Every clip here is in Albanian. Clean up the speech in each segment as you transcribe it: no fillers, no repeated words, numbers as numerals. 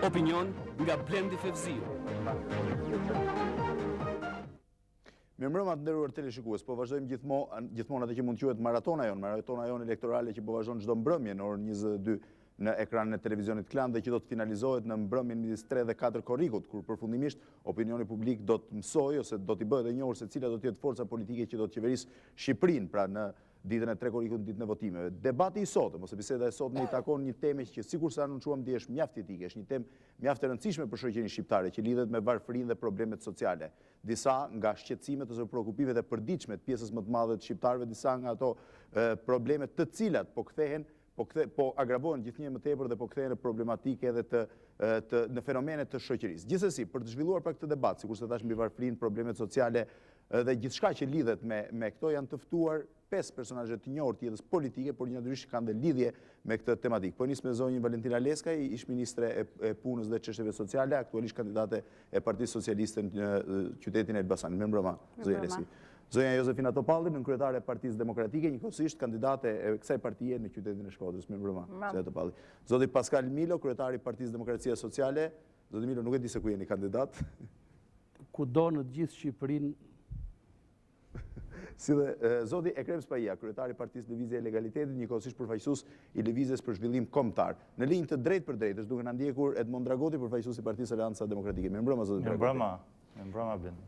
Opinion nga Blendi Fevziu. Mirëmbrëma të nderuar teleshikues, po vazhdojmë gjithmonë atë që mund quhet maratona jon elektorale që po vazhdon çdo mbrëmje në orën 22 në ekranin e televizionit Klan dhe që do të finalizohet në mbrëmjen midis 3 dhe 4 Korrikut, kur përfundimisht opinioni publik do të mësojë ose do t'i bëhet e njohur se cila do të jetë forca politike që do të qeverisë Shqipërinë pra në ditën e 3 Korrikut, ditën e votimeve. Debati i sotëm ose biseda e sotme i takon një temë që sikurse anoncuam dje është mjaft etike, është një temë mjaft e rëndësishme për shoqërinë shqiptare që lidhet me varfërinë dhe problemet sociale. Disa nga shqetësimet ose shqetësimet e përditshme të pjesës më të madhe të shqiptarëve, disa nga ato probleme të cilat po agravohen gjithnjë më tepër dhe po kthehen në problematike edhe në fenomene të shoqërisë. Gjithsesi, për të zhvilluar pra këtë debat, sikurse thash mbi varfërinë, problemet sociale dhe gjithçka që lidhet me këto, janë të ftuar 5 personazhe të njohur të jetës politike, por natyrisht kanë dhe lidhje me këtë tematikë. Po nis me zonjën Valentina Leskaj, ish ministre e punës dhe çështjeve sociale, aktualisht kandidate e Partisë Socialiste në qytetin e Elbasanit. Mirëmbrëma, zonja Leskaj. Zonja Jozefina Topalli, nënkryetare e Partisë Demokratike, njëkohësisht kandidate e kësaj partie në qytetin e Shkodrës. Mirëmbrëma, zonja Topalli. Zoti Paskal Milo, kryetari i Partisë Demokracia Sociale. Zoti Milo, nuk e di se ku jeni kandidat. Kudo në të gjithë Shqipërinë. Si dhe zoti Ekrem Spahia, kryetari i Partisë Lëvizje e Legalitetit, njëkohësisht përfaqësues i Lëvizjes për Zhvillim Kombëtar. Në linjë të drejtpërdrejt është duke na ndjekur Edmond Dragoti, përfaqësues i Partisë Aleanca Demokratike. Mirëmbrëma, zoti Dragoti. Mirëmbrëma, Ben.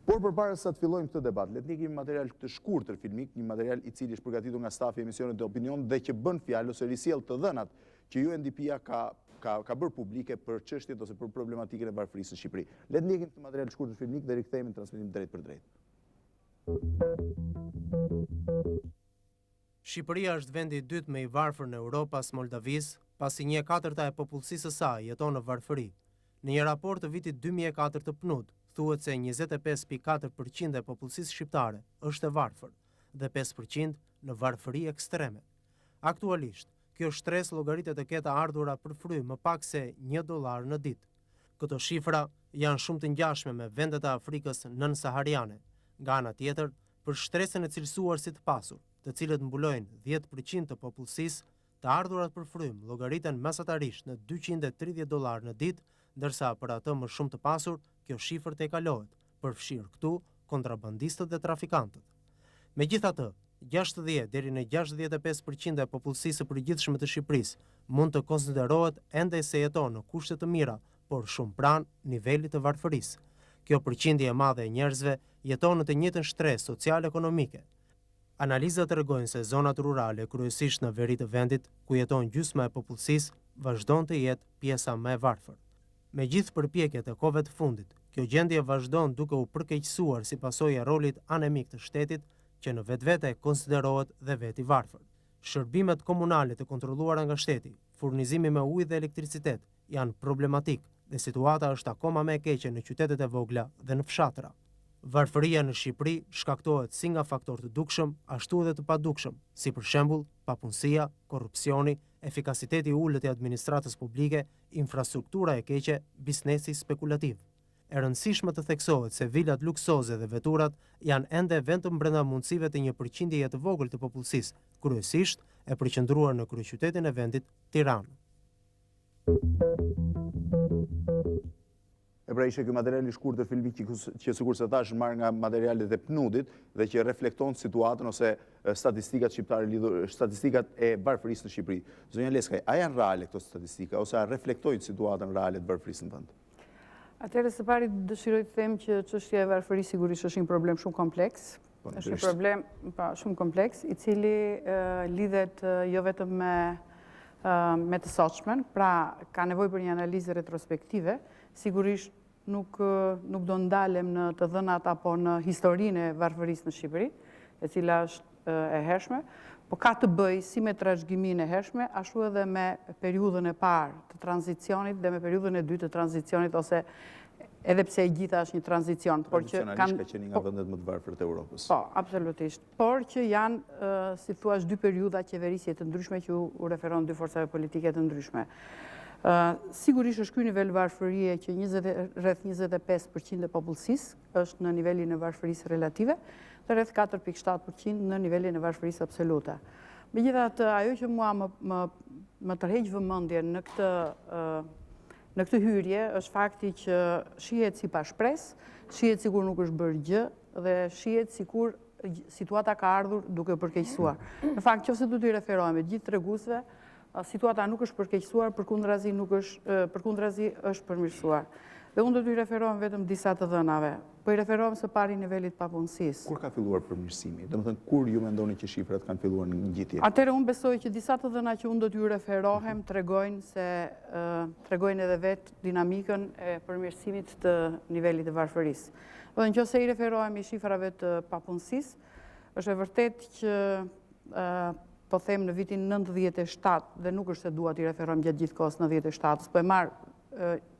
Por përpara se të fillojmë këtë debat, le të ndjekim material të shkurtër filmik, një material i cili është përgatitur nga stafi i emisionit të Opinion dhe që bën fjalë ose risjell të dhënat që UNDP-ja ka bërë publike për çështjet ose për problematikën e varfërisë në Shqipëri. Le të ndjekim këtë material të shkurtër filmik dhe rikthehemi në transmetim drejt për drejt. Shqipëria është vendi i dytë më i varfër në Europë pas Moldavisë, pasi 1/4 e popullsisë së saj jeton në varfëri. Në një raport të vitit 2004 të PNUD, thuhet se 25.4% e popullsisë shqiptare është e varfër dhe 5% në varfëri ekstreme. Aktualisht, kjo shtresë llogaritet të ketë ardhura për frymë më pak se $1 në ditë. Këto shifra janë shumë të ngjashme me vendet e Afrikës nën-sahariane. Nga ana tjetër, për shtresën e cilësuar si të pasur, të cilët mbulojnë 10% të popullsisë, të ardhurat për frymë llogariten mesatarisht në $230 në ditë, ndërsa për atë më shumë të pasur, kjo shifër tejkalohet, përfshirë këtu kontrabandistët dhe trafikantët. Megjithatë, 60 deri në 65% e popullsisë së përgjithshme të Shqipërisë mund të konsiderohet ende se jeton në kushte të mira, por shumë pranë nivelit të varfërisë. Kjo përqindje e madhe e njerëzve jeton në të njëjtën shtresë social-ekonomike. Analizat tregojnë se zonat rurale, kryesisht në veri të vendit, ku jeton gjysma e popullsisë, vazhdon të jetë pjesa më e varfër. Me gjithë përpjekjet e kohëve të fundit, kjo gjendje vazhdon duke u përkeqësuar si pasojë e rolit anemik të shtetit, që në vetvete konsiderohet dhe veti varfër. Shërbimet komunale të kontrolluara nga shteti, furnizimi me ujë dhe elektricitet, janë problematik dhe situata është akoma më e keqe në qytetet e vogla dhe në fshatra. Varfëria në Shqipëri shkaktohet si nga faktor të dukshëm, ashtu edhe të padukshëm, si për shembull papunësia, korrupsioni, efikasiteti i ulët i administratës publike, infrastruktura e keqe, biznesi spekulativ. E rëndësishme të theksohet se vilat luksoze dhe veturat janë ende vetëm brenda mundësive të një përqindjeje të vogël të popullsisë, kryesisht e përqendruar në kryeqytetin e vendit, Tiranë. Pra ishte ky material i shkurtër filmik që sikurse thash marr nga materialet e PNUD-it dhe që reflekton situatën ose statistikat shqiptare lidhur statistikat e varfërisë në Shqipëri. Zonja Leskaj, a janë reale këto statistika ose a reflektojnë situatën reale të varfërisë në vend? Atëherë së pari dëshiroj të them që çështja e varfërisë sigurisht është një problem shumë kompleks. Është një problem shumë kompleks i cili lidhet jo vetëm me të sotshmën, pra ka nevojë për një analizë retrospektive. Sigurisht nuk do ndalem në të dhënat apo në historinë e varfërisë në Shqipëri, e cila është e hershme, po ka të bëjë si me trashëgiminë e hershme, ashtu edhe me periudhën e parë të tranzicionit dhe me periudhën e dytë të tranzicionit, ose edhe pse e gjitha është një tranzicion. Tradicionalisht ka qenë nga vendet më të varfër të Europës. Po, absolutisht. Por që janë, si thuaç, dy periudha qeverisje të ndryshme që u referon dy forcave politike të ndryshme. Sigurisht është ky nivel varfërie që rreth 25% e popullsisë është në nivelin e varfërisë relative dhe rreth 4.7% në nivelin e varfërisë absolute. Megjithatë, ajo që mua më tërheq vëmendjen në këtë hyrje është fakti që shihet si pa shpresë, shihet sikur nuk është bërë gjë dhe shihet sikur situata ka ardhur duke përkeqësuar. Në fakt, nëse do t'i referohemi gjithë treguesve, situata nuk është përkeqësuar, përkundrazi është përmirësuar. Dhe unë do t'i referohem vetëm disa të dhënave. Po i referohem së pari nivelit papunësisë. Kur ka filluar përmirësimi? Domethënë, kur ju mendoni që shifrat kanë filluar në ngjitje? Atëherë unë besoj që disa të dhëna që unë do t'ju referohem tregojnë edhe vetë dinamikën e përmirësimit të nivelit të varfërisë. Dhe nëse i referohemi shifrave të papunësisë, është e vërtet që po them në vitin 97 dhe nuk është se dua t'i referohem gjatë gjithë kohës 97-s, po e marr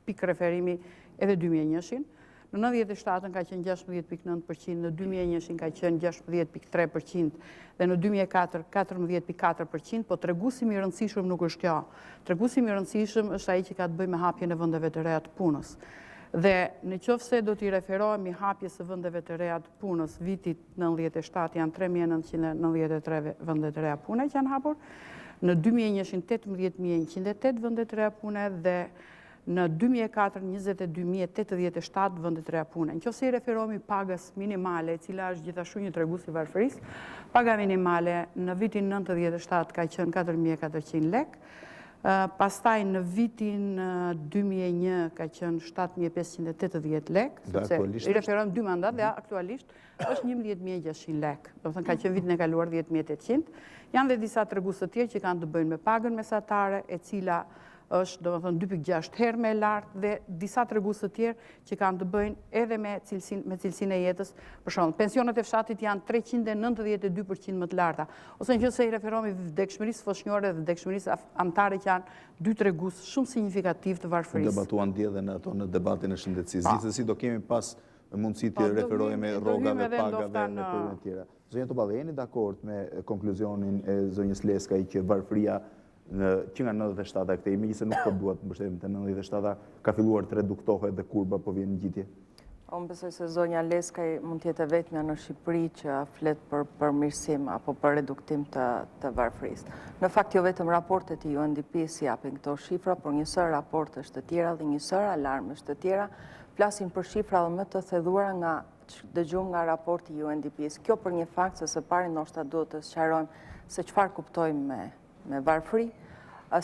pikë referimi edhe 2001-shin. Në 97-ën ka qenë 16.9%, në 2001-shin ka qenë 16.3% dhe në 2004 14.4%, po treguesi më i rëndësishëm nuk është kjo. Treguesi më i rëndësishëm është ai që ka të bëjë me hapjen e vendeve të reja të punës. Dhe nëse do t'i referohemi hapjes së vendeve të reja të punës vitit 97 janë 3.993 vende të reja pune që janë hapur, në 2001-shin 18.108 vende të reja pune dhe në 2004 22.087 vende të reja pune. Nëse i referohemi pagës minimale, e cila është gjithashtu një tregues i varfërisë, paga minimale në vitin 97 ka qenë 4.400 lekë. Pastaj në vitin 2001 ka qenë 7.580 lekë, sepse i referohem 2 mandat dhe aktualisht është 11.600 lekë. Do të thënë ka qenë vitin e kaluar 10.800. Janë dhe disa tregues të tjerë që kanë të bëjnë me pagën mesatare, e cila është do të thënë 2.6 herë më e lartë dhe disa tregues të tjerë që kanë të bëjnë edhe me cilësinë e jetës. Për shembull, pensionet e fshatit janë 392% më të larta. Ose nëse i referohemi vdekshmërisë foshnjore dhe vdekshmërisë amtare që janë dy tregues shumë signifikativ të varfërisë. Debatuan dje dhe në debatin e shëndetësisë. Gjithsesi do kemi pas mundësi të referohemi rrogave, pagave dhe përme tjera. Zonja Topalli, jeni dakord me konkluzionin e zonjës Leskaj që Varfëria që nga 97 këtej, megjithëse nuk po duat të mbështetem te 97 ka filluar të reduktohet dhe kurba po vjen në ngjitje? Unë besoj se zonja Leskaj mund të jetë vetmja në Shqipëri që flet për përmirësim apo për reduktim të varfërisë. Në fakt jo vetëm raportet e UNDP-s japin këto shifra, por njësër raportesh të tjera dhe njësër alarmesh të tjera flasin për shifra dhe më të thedhuara nga dëgjum nga raporti i UNDP-s. Kjo për një fakt se së pari ndoshta duhet të sqarojmë se çfarë kuptojmë me varfëri,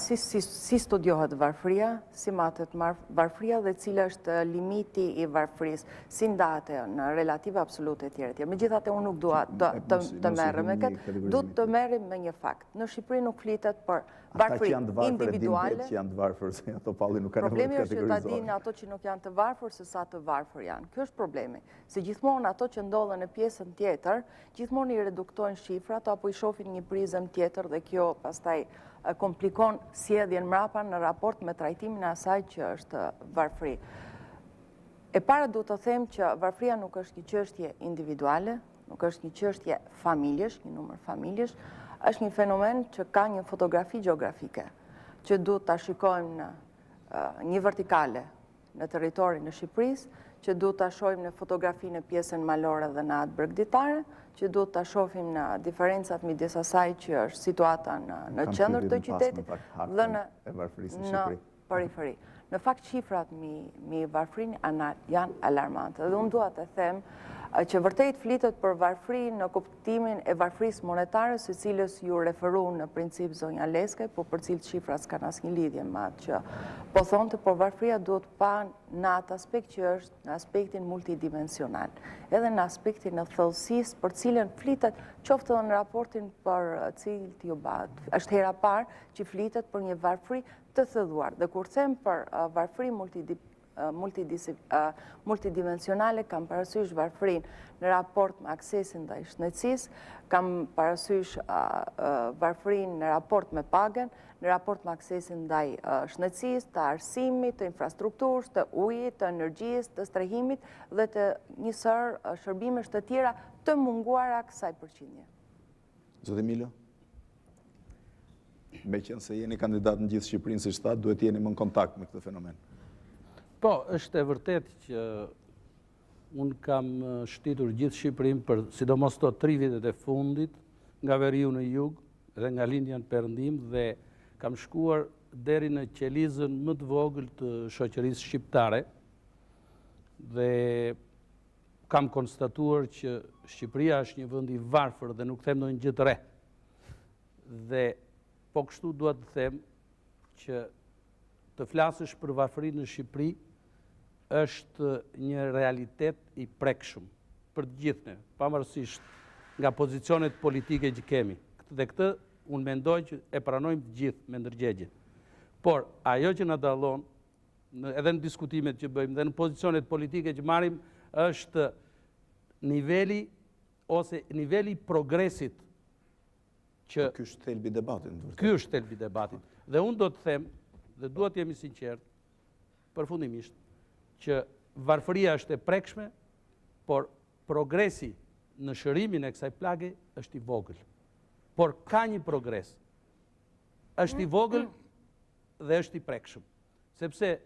si studiohet varfëria, si matet varfëria dhe cila është limiti i varfërisë, si ndahet në relative absolute e tjera. Megjithatë unë nuk dua të merrem me këtë, duhet të merrem me një fakt. Në Shqipëri nuk flitet për varfëri individuale. Ata që janë të varfër, zonja Topalli nuk kanë nevojë të kategorizohen. Problemi është që ta dinë ato që nuk janë të varfër se sa të varfër janë. Ky është problemi. Se gjithmonë ato që ndodhen në pjesën tjetër, gjithmonë i reduktojnë shifrat apo i shohin një prizëm tjetër dhe kjo pastaj komplikon sjelljen mrapa në raport me trajtimin e asaj që është varfëri. E para duhet të them që varfëria nuk është një çështje individuale, nuk është një çështje familjesh, një numër familjesh, është një fenomen që ka një fotografi gjeografike, që duhet ta shikojmë në një vertikale në territorin e Shqipërisë, që duhet ta shohim në fotografinë në pjesën malore dhe në atë bregditare, që duhet ta shohim në diferencat midis asaj që është situata në qendër të qytetit dhe në periferi. Në fakt shifrat mi varfërinë janë alarmante dhe unë dua të them që vërtet flitet për varfëri në kuptimin e varfërisë monetare, së cilës ju referu në princip zonja Leskaj, po për cilët shifrat s'kan asnjë lidhje me atë që po thonte, por varfëria duhet pa në atë aspekt që është në aspektin multidimensional, edhe në aspektin e thellësisë për cilën flitet qoftë edhe në raportin për cilët ju bat. Është hera parë që flitet për një varfëri të thedhuar. Dhe kur them për varfëri multidimensionale, kam parasysh varfërinë në raport me aksesin ndaj shnetësisë, kam parasysh varfërinë në raport me pagën, në raport me aksesin ndaj shnetësisë, të arsimit, të infrastrukturës, të ujit, të energjisë, të strehimit dhe të njësër shërbimesh të tjera të munguara kësaj përqindje. Zoti Milo? Me qenë se jeni kandidat në gjithë Shqipërinë si shtat, duhet jeni më në kontakt me këtë fenomen. Po, është e vërtet që unë kam shtitur gjithë Shqipërinë për sidomos to 3 vitet e fundit, nga veriu në jug dhe nga lindja në perëndim, dhe kam shkuar deri në qelizën më të vogël të shoqërisë shqiptare dhe kam konstatuar që Shqipëria është një vend i varfër dhe nuk them ndonjë gjë të re. Dhe po kështu dua të them që të flasësh për varfërinë në Shqipëri është një realitet i prekshëm për të gjithë ne, pavarësisht nga pozicionet politike që kemi. Dhe këtë unë mendoj që e pranojmë të gjithë me ndërgjegje. Por ajo që na dallon, edhe në diskutimet që bëjmë dhe në pozicionet politike që marrim, është niveli ose niveli i progresit që ky është thelbi i debatit. Ky është thelbi i debatit. Dhe unë do të them, dhe dua të jemi sinqert, përfundimisht, që varfëria është e prekshme, por progresi në shërimin e kësaj plage është i vogël. Por ka një progres. Është i vogël dhe është i prekshëm. Sepse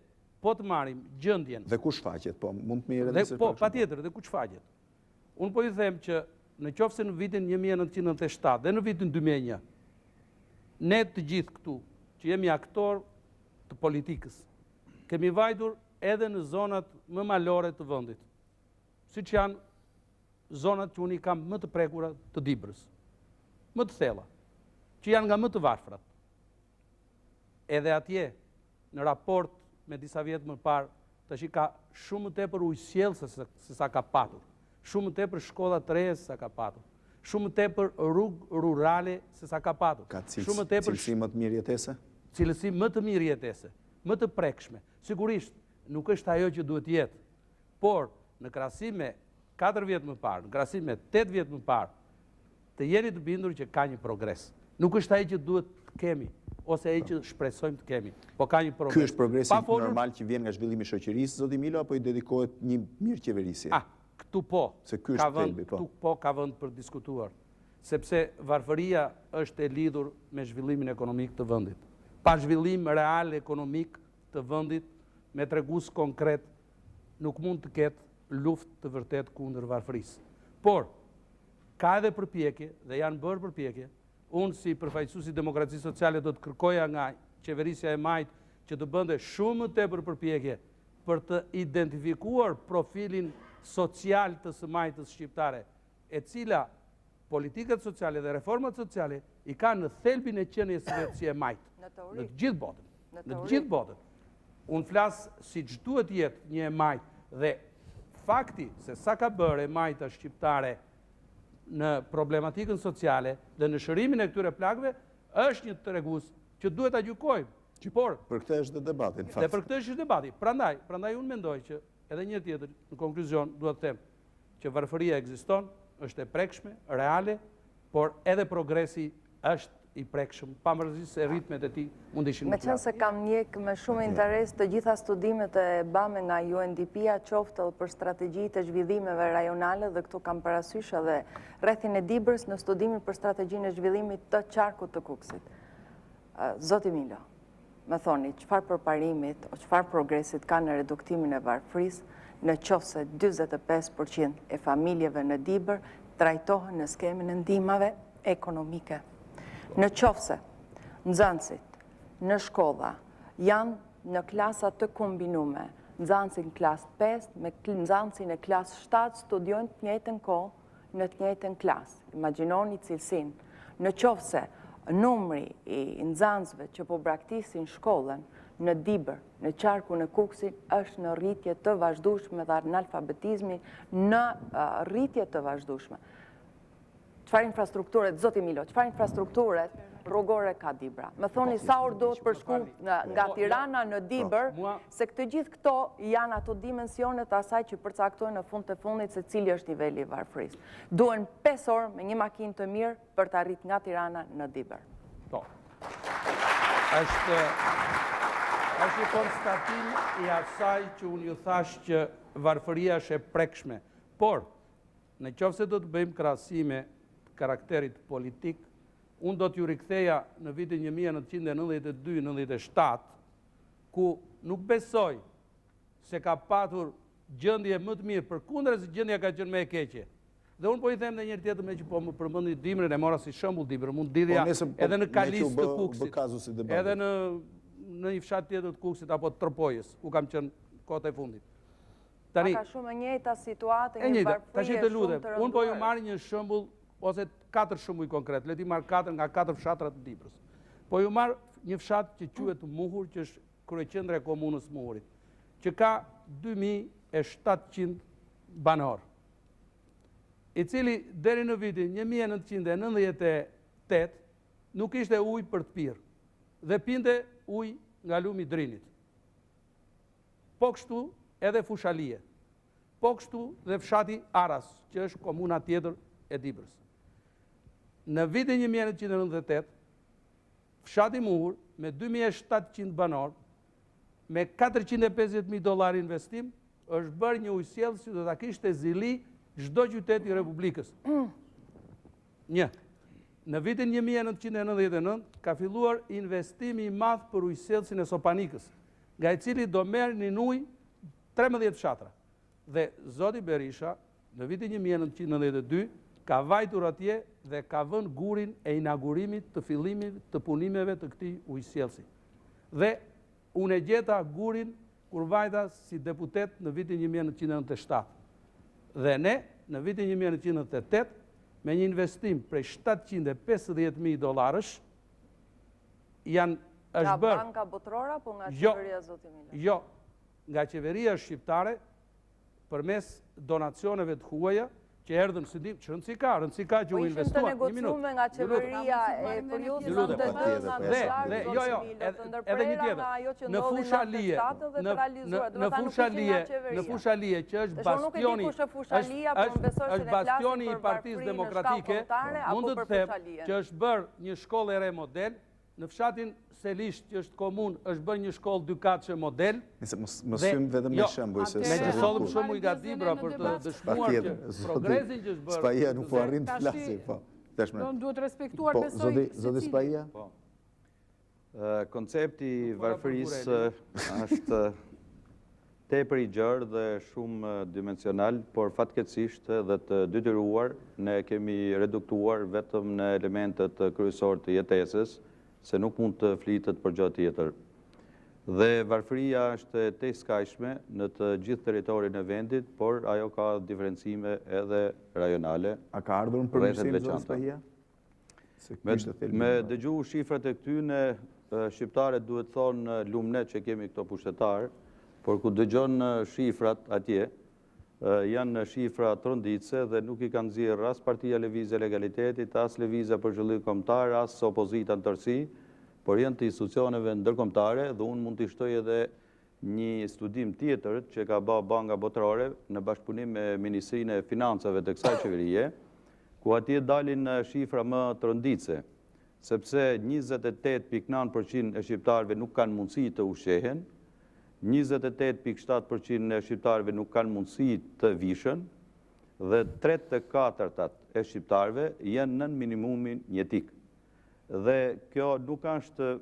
po të marrim gjendjen. Dhe ku shfaqet, po mund të mirë edhe po, patjetër, dhe ku shfaqet. Unë po i them që në qoftë se në vitin 1997 dhe në vitin 2001, ne të gjithë këtu, që jemi aktor të politikës, kemi vajtur edhe në zonat më malore të vendit, siç janë zonat që unë i kam më të prekura të Dibrës, më të thella, që janë nga më të varfrat. Edhe atje, në raport me disa vjetë më parë, tash i ka shumë më tepër ujësjell se sa ka patur, shumë më tepër shkolla të reja se sa ka patur, shumë më tepër rrugë rurale se sa ka patur. Ka cilësi më të mirë jetese? Cilësi më të mirë jetese, më të prekshme. Sigurisht, nuk është ajo që duhet jetë, por në krahasim me 4 vjet më parë, në krahasim me 8 vjet më parë, të jeni të bindur që ka një progres. Nuk është ai që duhet të kemi, ose ai që shpresojmë të kemi, po ka një progres. Ky është progresi normal që vjen nga zhvillimi i shoqërisë, zoti Milo, apo i dedikohet një mirë qeverisje? Këtu po. Se ky është thelbi, po. Këtu po ka vend për diskutuar, sepse varfëria është e lidhur me zhvillimin ekonomik të vendit. Pa zhvillim real ekonomik të vendit, me tregues konkret, nuk mund të ketë luftë të vërtet kundër varfërisë. Por ka edhe përpjekje, dhe janë bërë përpjekje, unë si përfaqësues i demokracisë sociale do të kërkoja nga qeverisja e majtë që të bënte shumë më tepër përpjekje për të identifikuar profilin social të së majtës shqiptare, e cila politikat sociale dhe reformat sociale i ka në thelbin e qenies së vet si e majtë në të gjithë botën. Në të gjithë botën. Unë flas siç duhet jetë një e majtë dhe fakti se sa ka bërë e majta shqiptare në problematikën sociale dhe në shërimin e këtyre plagëve është një tregues që duhet ta gjykojmë. Por për këtë është debati, në fakt. Dhe për këtë është debati. Prandaj unë mendoj që edhe një tjetër, në konkluzion, duhet të them që varfëria ekziston, është e prekshme, reale, por edhe progresi është i prekshëm, pavarësisht se ritmet e tij mund të ishin më të larta. Meqense kam njek me shumë interes të gjitha studimet e bame nga UNDP-a, qoftë edhe për strategjitë e zhvillimeve rajonale, dhe këtu kam parasysh edhe rrethin e Dibrës në studimin për strategjinë e zhvillimit të qarkut të Kukësit. Zoti Milo, më thoni, çfarë përparimit o çfarë progresit ka në reduktimin e varfërisë në qoftë se 45% e familjeve në Dibër trajtohen në skemin e ndihmave ekonomike? Në qofse nxënësit në shkolla janë në klasa të kombinume, nxënësi në klasë 5 me nxënësin e klasë 7 studiojnë të njëjtën kohë në të njëjtën klasë. Imagjinoni cilësinë. Në qofse numri i nxënësve që po braktisin shkollën në Dibër, në qarkun e Kukësit, është në rritje të vazhdueshme dhe analfabetizmi në rritje të vazhdueshme. Çfarë infrastrukture, zoti Milo, çfarë infrastrukture rrugore ka Dibra? Më thoni sa orë do të përshku nga Tirana në Dibër, se këtë gjithë këto janë ato dimensionet asaj që përcaktojnë në fund të fundit se cili është niveli i varfërisë. Duhen 5 orë me një makinë të mirë për të arrit nga Tirana në Dibër. Po. Është një konstatim i asaj që unë ju thash që varfëria është e prekshme. Por, në qoftë se do të bëjmë krahasime karakterit politik unë do t'ju riktheja në vitin 1992-97, ku nuk besoj se ka patur gjendje më të mirë, përkundër se gjendja ka qenë më e keqe. Dhe unë po i them në njëri tjetër me që po më përmendi dimrin, e mora si shembull dimrin, mund dirja edhe në Kalis të Kuksit, edhe në një fshat tjetër të Kuksit apo të Tërpojës, ku kam qenë kohët e fundit. Tani ka shumë e njëjta situatë, një varfërie tash të shumë lutem. të rënduar. Unë po ju marr një shembull ose 4 shembuj konkret. Le ti marr 4 nga 4 fshatra të Dibrës. Po ju marr një fshat që quhet Muhur, që është kryeqendra e komunës Muhurit, që ka 2700 banor, i cili deri në vitin 1998 nuk ishte ujë për të pirë dhe pinte ujë nga lumi i Drinit. Po kështu edhe Fushalie, po kështu dhe fshati Aras, që është komuna tjetër e Dibrës. Në vitin 1998, fshati Muhur me 2700 banor, me $450.000 investim, është bërë një ujësjellës që do ta kishte zili çdo qytet i Republikës. Një. Në vitin 1999 ka filluar investimi i madh për ujësjellësin e Sopanikës, nga i cili do merrnin ujë 13 fshatra. Dhe zoti Berisha në vitin 1992 ka vajtur atje dhe ka vënë gurin e inaugurimit të fillimit të punimeve të këtij ujësjellësi. Dhe unë e gjeta gurin kur vajta si deputet në vitin 1997. Dhe ne, në vitin 1998, me një investim prej $750.000, Nga banka botërore apo nga qeveria zoti Milo? Jo, nga qeveria shqiptare, përmes donacioneve të huaja, që erdhën së dim, që rëndësi ka që u investuar. Po ishin të negociume nga qeveria e periudhës së ndërtona në shlarë, edhe një tjetër, në Fushalie, që është bastioni i Partisë Demokratike, mund të them që është bërë një shkollë e re model, në fshatin Selisht, që është komunë, është bërë një shkollë dykatëshe model. Më sym vetëm me shembuj. Me që sodhëm shembuj nga Dibra për të dëshmuar që progresin që është bërë. Spahia nuk po arrin të flasë. Duhet respektuar besoj. Zoti Spahia? Koncepti i varfërisë është tepër i gjerë dhe shumë dimensional, por fatkeqësisht dhe të detyruar ne kemi reduktuar vetëm në elementet kryesor të jetesës, se nuk mund të flitet për gjë tjetër. Dhe Varfëria është te skajshme në të gjithë territorin e vendit, por ajo ka diferencime edhe rajonale. A ka ardhur në përmirësim zoti Spahia? Me dëgju shifrat e këtyne, shqiptarët duhet thonë lumne që kemi këto pushtetarë, por ku dëgjon shifrat atje, janë shifra tronditse dhe nuk i kanë nxjerrë as Partia Lëvizje e Legalitetit, as Lëvizja për Zhvillim Kombëtar, as opozita në tërësi, por janë të institucioneve ndërkombëtare dhe unë mund t'i shtoj edhe një studim tjetër që ka bërë Banka Botërore në bashkëpunim me Ministrinë e Financave të kësaj qeverie, ku atje dalin shifra më tronditse, sepse 28.9% e shqiptarëve nuk kanë mundësi të ushqehen, 28.7% e shqiptarëve nuk kanë mundësi të vishën dhe 3/4 e shqiptarëve janë nën minimumin jetik. Dhe kjo nuk është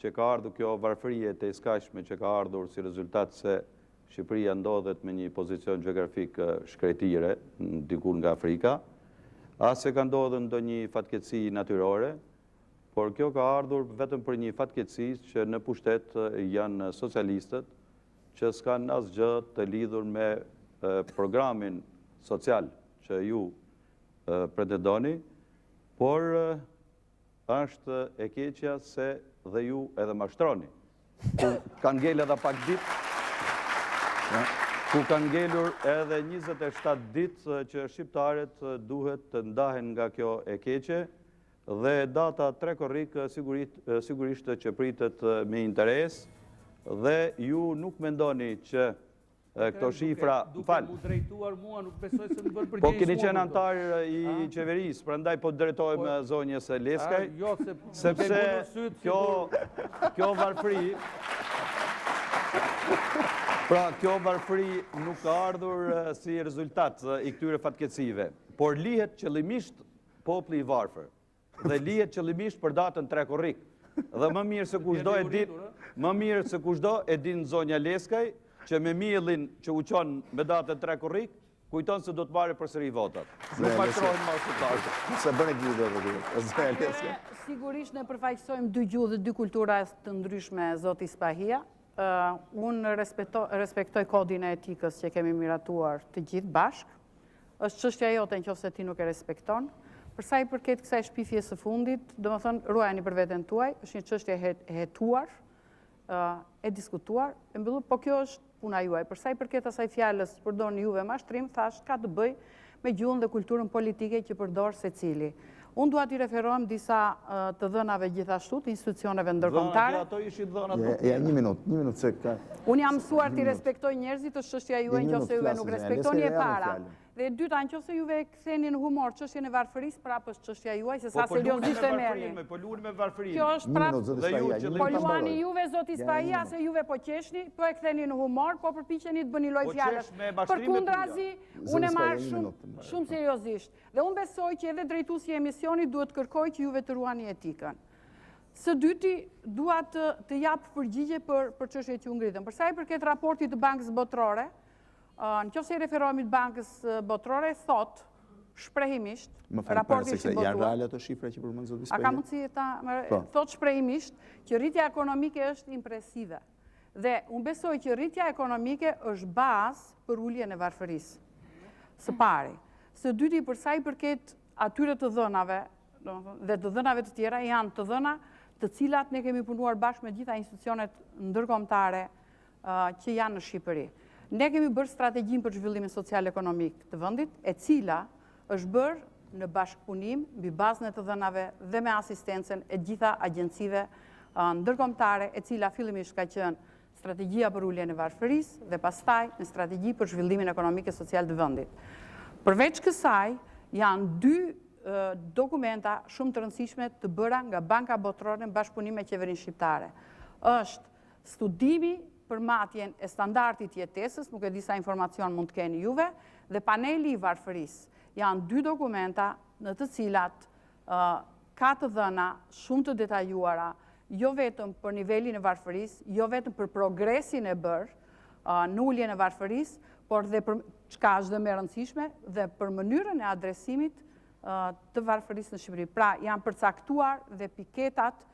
që ka ardhur kjo varfërie të skajshme që ka ardhur si rezultat se Shqipëria ndodhet me një pozicion gjeografik shkretire diku nga Afrika, as se ka ndodhur ndonjë fatkeqësi natyrore, por kjo ka ardhur vetëm për një fatkeqësi që në pushtet janë socialistët që s'kan asgjë të lidhur me programin social që ju pretendoni, por është e keqja se dhe ju edhe mashtroni. Kanë ngel edhe pak ditë, ku kanë ngelur edhe 27 ditë që shqiptarët duhet të ndahen nga kjo e keqe, dhe data 3 korrik sigurisht që pritet me interes, dhe ju nuk mendoni që këto shifra... Duke mu drejtuar mua, nuk besoj se më bërë përgjej. Po keni qenë antar i qeverisë, prandaj po drejtojmë zonjës Leskaj, sepse kjo varfëri... Pra, kjo varfëri nuk ka ardhur si rezultat i këtyre fatkeqësive, por lihet qëllimisht populli i varfër. dhe lihet qëllimisht për datën 3 korrik. Dhe më mirë se kushdo e din zonja Leskaj, që me mielin që u qon me datën 3 korrik, kujton se do të marrë përsëri votat. Nuk pajtrohen më ashtu tashë. Se bën e gjithë dhe Sigurisht ne përfaqësojmë dy gjuhë dhe dy kultura të ndryshme, zoti Spahia. Unë respektoj kodin e etikës që kemi miratuar të gjithë bashkë. Është çështja jote nëse ti nuk e respekton. Për sa i përket kësaj shpifje së fundit, domethënë ruajeni për veten tuaj, është një çështje e hetuar, e diskutuar, e mbyllur, po kjo është puna juaj. Për sa i përket asaj fjalës që përdorni juve mashtrim, thash ka të bëj me gjuhën dhe kulturën politike që përdor secili. Unë dua t'i referohem disa të dhënave gjithashtu të institucioneve ndërkombëtare. Ato ishin dhënat. Ja, një minutë se ka. Unë jam mësuar t'i respektoj njerëzit, është çështja juaj nëse juve nuk respektoni e para. Dhe e dyta, nëse juve ktheni në humor çështjen e Varfërisë, prapë është çështja juaj se sa seriozisht e merrni. Po luani me Varfërinë. Kjo është prapë. Po luani juve zoti Spahia se juve po qeshni, po e ktheni në humor, po përpiqeni të bëni lojë fjalësh. Përkundrazi, unë e marr shumë seriozisht. Dhe unë besoj që edhe drejtuesi i emisionit duhet kërkoj që juve të ruani etikën. Së dyti, dua të jap përgjigje për çështjet që u ngritën. Për sa i përket raportit të Bankës Botërore, nëse i referohemi të Bankës Botërore, thot shprehimisht, raporti që botuar. Janë reale ato shifra që përmend zoti Spahia? A ka mundësi thot shprehimisht që rritja ekonomike është impresive. Dhe unë besoj që rritja ekonomike është bazë për uljen e varfërisë. Së pari. Së dyti, për sa i përket atyre të dhënave dhe të dhënave të tjera, janë të dhëna të cilat ne kemi punuar bashkë me gjitha institucionet ndërkombëtare që janë në Shqipëri. Ne kemi bërë strategjinë për zhvillimin social-ekonomik të vendit, e cila është bërë në bashkëpunim mbi bazën e të dhënave dhe me asistencën e gjitha agjencive ndërkombëtare, e cila fillimisht ka qenë strategjia për uljen e varfërisë dhe pastaj në strategji për zhvillimin ekonomik e social të vendit. Përveç kësaj, janë dy dokumenta shumë të rëndësishme të bëra nga Banka Botërore në bashkëpunim me qeverinë shqiptare. Është studimi për matjen e standardit jetesës, nuk e di sa informacion mund të keni juve, dhe paneli i varfërisë. Janë dy dokumenta në të cilat ka të dhëna shumë të detajuara, jo vetëm për nivelin e varfërisë, jo vetëm për progresin e bërë në uljen e varfërisë, por dhe për çka është dhe më e rëndësishme dhe për mënyrën e adresimit të varfërisë në Shqipëri. Pra, janë përcaktuar dhe piketat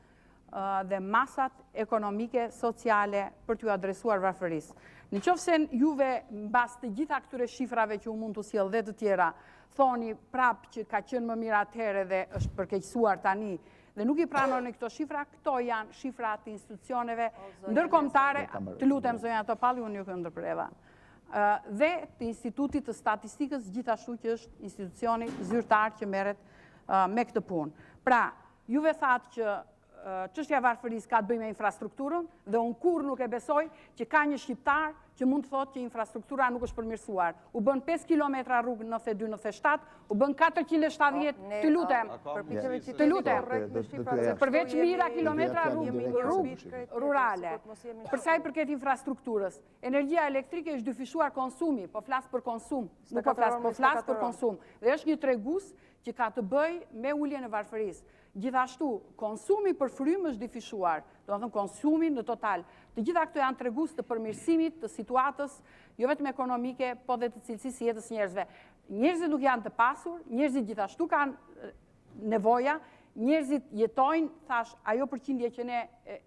dhe masat ekonomike, sociale për t'ju adresuar varfërisë. Në qoftë se juve mbas të gjitha këtyre shifrave që u mund të sjell dhe të tjera, thoni prapë që ka qenë më mirë atëherë dhe është përkeqësuar tani dhe nuk i pranoni këto shifra, këto janë shifra të institucioneve ndërkombëtare. Të lutem zonja Topalli, unë ju ndërpreva. Dhe të Institutit të Statistikës, gjithashtu që është institucioni zyrtar që merret me këtë punë. Pra, juve thatë që çështja e varfërisë ka të bëjë me infrastrukturën dhe unë kurrë nuk e besoj që ka një shqiptar që mund të thotë që infrastruktura nuk është përmirësuar. U bën 5 kilometra rrugë 92-97, u bën 470, të lutem. Të lutem. Përveç mira kilometra rrugë rurale. Për sa i përket infrastrukturës, energjia elektrike është dyfishuar konsumi, po flas për konsum, nuk po flas për konsum. Dhe është një tregues që ka të bëjë me uljen e varfërisë. Gjithashtu, konsumi për frymë është dyfishuar, do të thënë konsumi në total. Të gjitha këto janë tregues të përmirësimit të situatës, jo vetëm ekonomike, po dhe të cilësisë jetës njerëzve. Njerëzit nuk janë të pasur, njerëzit gjithashtu kanë nevoja, njerëzit jetojnë, thash, ajo përqindje që ne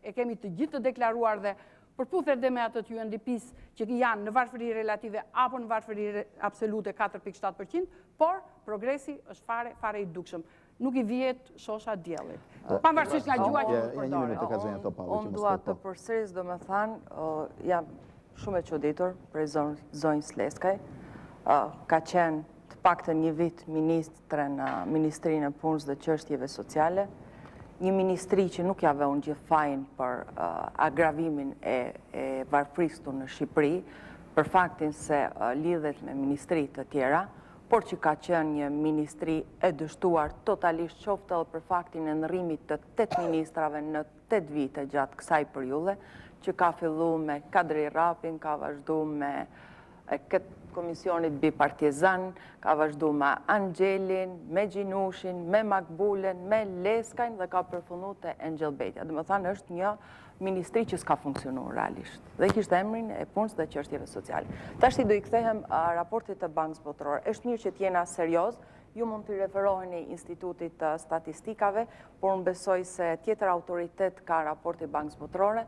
e kemi të gjithë të deklaruar dhe përputhet dhe me atë të UNDP-s që janë në varfëri relative apo në varfëri absolute 4.7%, por progresi është fare i dukshëm. Nuk i vihet shosha diellit. Pavarësisht nga gjua që përdoret. Unë dua të përsëris, domethënë, jam shumë e çuditur për zonjës Leskaj. Ka qenë të paktën një vit ministre në Ministrinë e Punës dhe Çështjeve Sociale, një ministri që nuk ja vënë gjithë fajin për agravimin e varfërisë në Shqipëri, për faktin se lidhet me ministri të tjera, por që ka qenë një ministri e dështuar totalisht, qoftë edhe për faktin e ndërrimit të 8 ministrave në 8 vite gjatë kësaj periudhe, që ka filluar me Kadri Rapin, ka vazhduar me këtë komisionit bipartizan, ka vazhdu me Angelin, me Gjinushin, me Makbulen, me Leskajn dhe ka përfunu të Angel Betja. Dhe më thanë është një ministri që s'ka funksionu realisht. Dhe kishtë emrin e punës dhe qështjeve sociale. Tashti do i kthehem raportit të Bankës Botërore. Është mirë që t'jena serios, ju mund të referoheni Institutit të Statistikave, por unë besoj se tjetër autoritet ka raporti Bankës Botërore,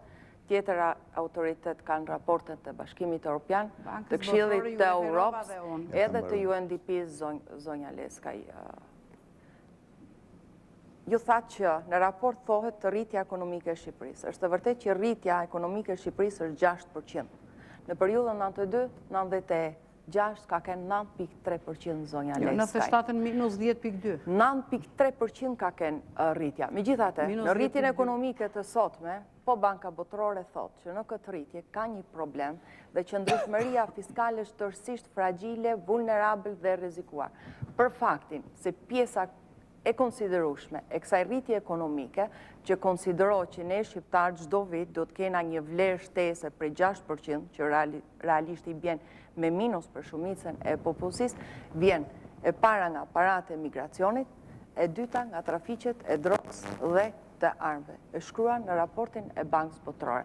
tjetër autoritet kanë raportet të Bashkimit Evropian, të Këshillit të Europës, edhe të UNDP zonja Leskaj. Ju thatë që në raport thohet të rritja ekonomike e Shqipërisë. Është të vërtet që rritja ekonomike e Shqipërisë është 6%. Në periudhën 92-96 ka kenë 9.3% zonja Leskaj. 97 minus 10.2. 9.3% ka kenë rritja. Megjithatë, në rritjen ekonomike të sotme, po Banka Botërore thotë që në këtë rritje ka një problem dhe që ndryshmëria fiskale është tërësisht fragjile, vulnerabël dhe rrezikuar. Për faktin se pjesa e konsiderueshme e kësaj rritje ekonomike, që konsiderohet që ne shqiptarë çdo vit do të kena një vlerë shtese prej 6%, që realisht i bjen me minus për shumicën e popullsisë, vjen e para nga parate e migracionit, e dyta nga trafiqet e drogës dhe të armëve. E shkruar në raportin e Bankës Botërore.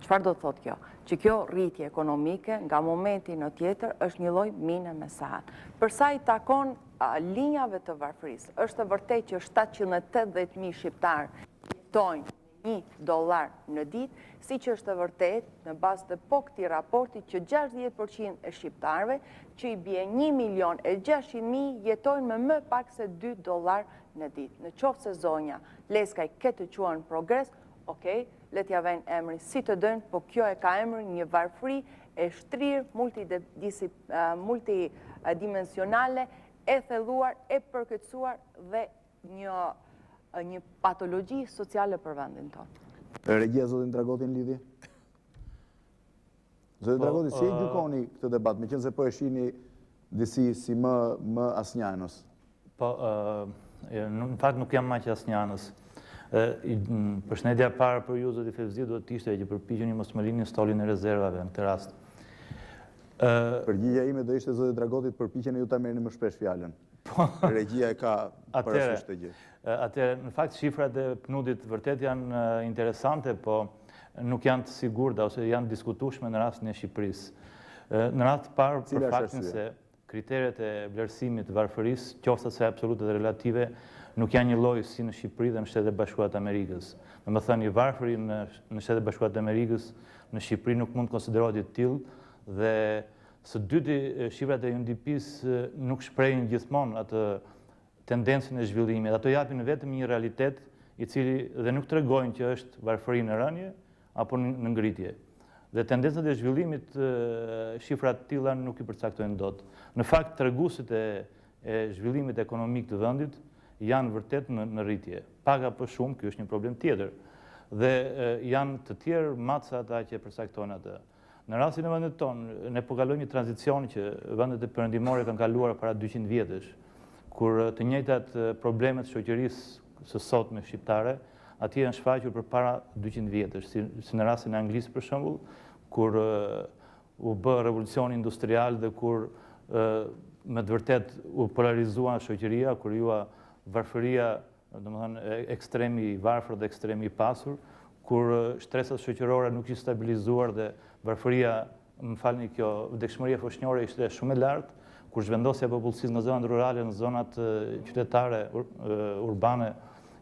Çfarë do të thotë kjo? Që kjo rritje ekonomike nga momenti në tjetër është një lloj mine me sahat. Për sa i takon linjave të varfërisë, është të vërtetë që 780.000 shqiptarë jetojnë $1 në ditë, si që është të vërtetë në bazë të po këtij raporti që 60% e shqiptarëve, që i bie 1.600.000 jetojnë me më pak se $2 në ditë. Në qoftë se zonja Leskaj këtë quan progres, okej, le t'ja vënë emrin si të dënë, po kjo e ka emrin një varfëri e shtrirë, multidimensionale, e thelluar, e përkëtsuar dhe një patologji sociale për vendin tonë. Regjia zotin Dragoti në lidhje? Zotin Dragoti, si e gjykoni këtë debat, me qenë se po e shihni disi si më asnjanës? Po, në fakt nuk jam maq asnjanës. Përshëndetja parë për ju, zoti Fevziu, do të ishte që përpiqeni mos më lini stolin e rezervave në këtë rast. Përgjigja ime do ishte zoti Dragotit, përpiqeni ju ta merrni më shpesh fjalën. Regjia e ka parasysh të gjë. Atëherë, në fakt shifrat e PNUD-it vërtet janë interesante, po nuk janë të sigurta ose janë diskutueshme në rastin e Shqipërisë. Në rast të parë për faktin se kriteret e vlerësimit të varfërisë, qoftë se absolute dhe relative, nuk janë një lloj si në Shqipëri dhe në Shtetet e Bashkuara të Amerikës. Domethënë, i varfëri në Shtetet e Bashkuara të Amerikës në Shqipëri nuk mund të konsiderohet i tillë dhe së dyti shifrat e UNDP-s nuk shprehin gjithmonë atë tendencën e zhvillimit. Ato japin vetëm një realitet i cili dhe nuk tregojnë që është varfëri në rënje apo në ngritje. Dhe tendencat e zhvillimit shifrat të tilla nuk i përcaktojnë dot. Në fakt, treguesit e zhvillimit ekonomik të vendit janë vërtet në rritje. Pak apo shumë, ky është një problem tjetër. Dhe janë të tjerë maca ata që përcaktojnë atë. Në rastin e vendit tonë, ne po kalojmë një tranzicion që vendet e perëndimore kanë kaluar para 200 vjetësh, kur të njëjtat problemet shoqërisë së sotme shqiptare, atje janë shfaqur për para 200 vjetësh, si në rastin e Anglisë për shembull, kur u bë revolucioni industrial dhe kur me të vërtet u polarizua shoqëria, kur jua varfëria, domethënë ekstremi i varfër dhe ekstremi i pasur, kur shtresat shoqërore nuk ishin stabilizuar dhe varfëria, më falni, kjo vdekshmëria foshnjore ishte shumë e lartë, kur zhvendosja e popullsisë nga zonat rurale në zonat qytetare urbane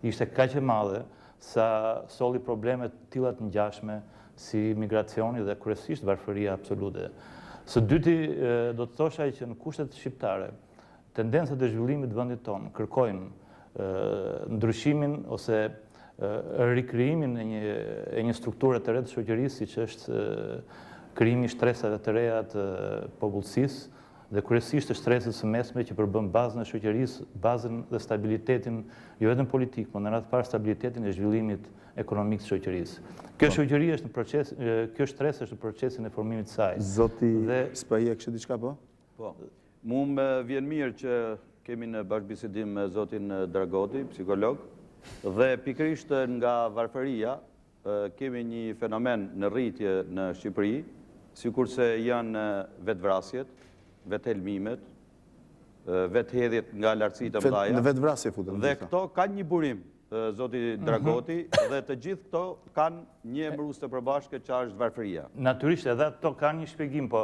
ishte kaq e madhe sa solli probleme të tilla të ngjashme si migracioni dhe kryesisht varfëria absolute. Së dyti, do të thosha që në kushtet shqiptare, tendencat e zhvillimit të vendit tonë kërkojnë ndryshimin ose rikrijimin e një strukture të re të shoqërisë, siç është krijimi i shtresave të reja të popullsisë dhe kryesisht të shtresës së mesme që përbën bazën e shoqërisë, bazën dhe stabilitetin jo vetëm politik, por në radhë të parë stabilitetin e zhvillimit ekonomik të shoqërisë. Kjo shoqëri është në proces, kjo shtresë është në procesin e formimit të saj. Zoti Spahia, kishte diçka po? Po. Mu më vjen mirë që kemi në bashkëbisedim me zotin Dragoti, psikolog, dhe pikërisht nga Varfëria kemi një fenomen në rritje në Shqipëri, sikur se janë vetvrasjet, vethelmimet, vethedhjet nga lartësi të mëdha. Në vetvrasje futën. Dhe këto kanë një burim, zoti Dragoti, dhe të gjithë këto kanë një emërus të përbashkët që është Varfëria. Natyrisht edhe këto kanë një shpjegim, po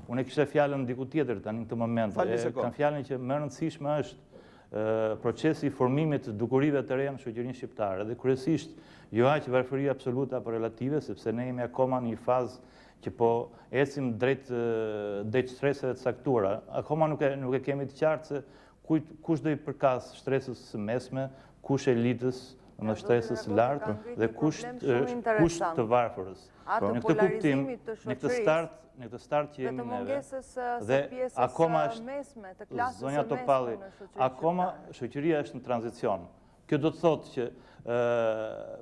unë e kishe fjalën diku tjetër tani në këtë moment. Kanë fjalën që më e rëndësishme është procesi i formimit të dukurive të reja në shoqërinë shqiptare dhe kryesisht jo aq varfëria absolute apo relative, sepse ne jemi akoma në një fazë që po ecim drejt streseve të saktuara. Akoma nuk e kemi të qartë se kush do i përkas stresës së mesme, kush elitës në stresës së lartë dhe kush të varfërës. Në këtë kuptim, në këtë start që jemi neve, dhe akoma është, zonja Topalli, akoma shoqëria është në tranzicion. Kjo do të thotë që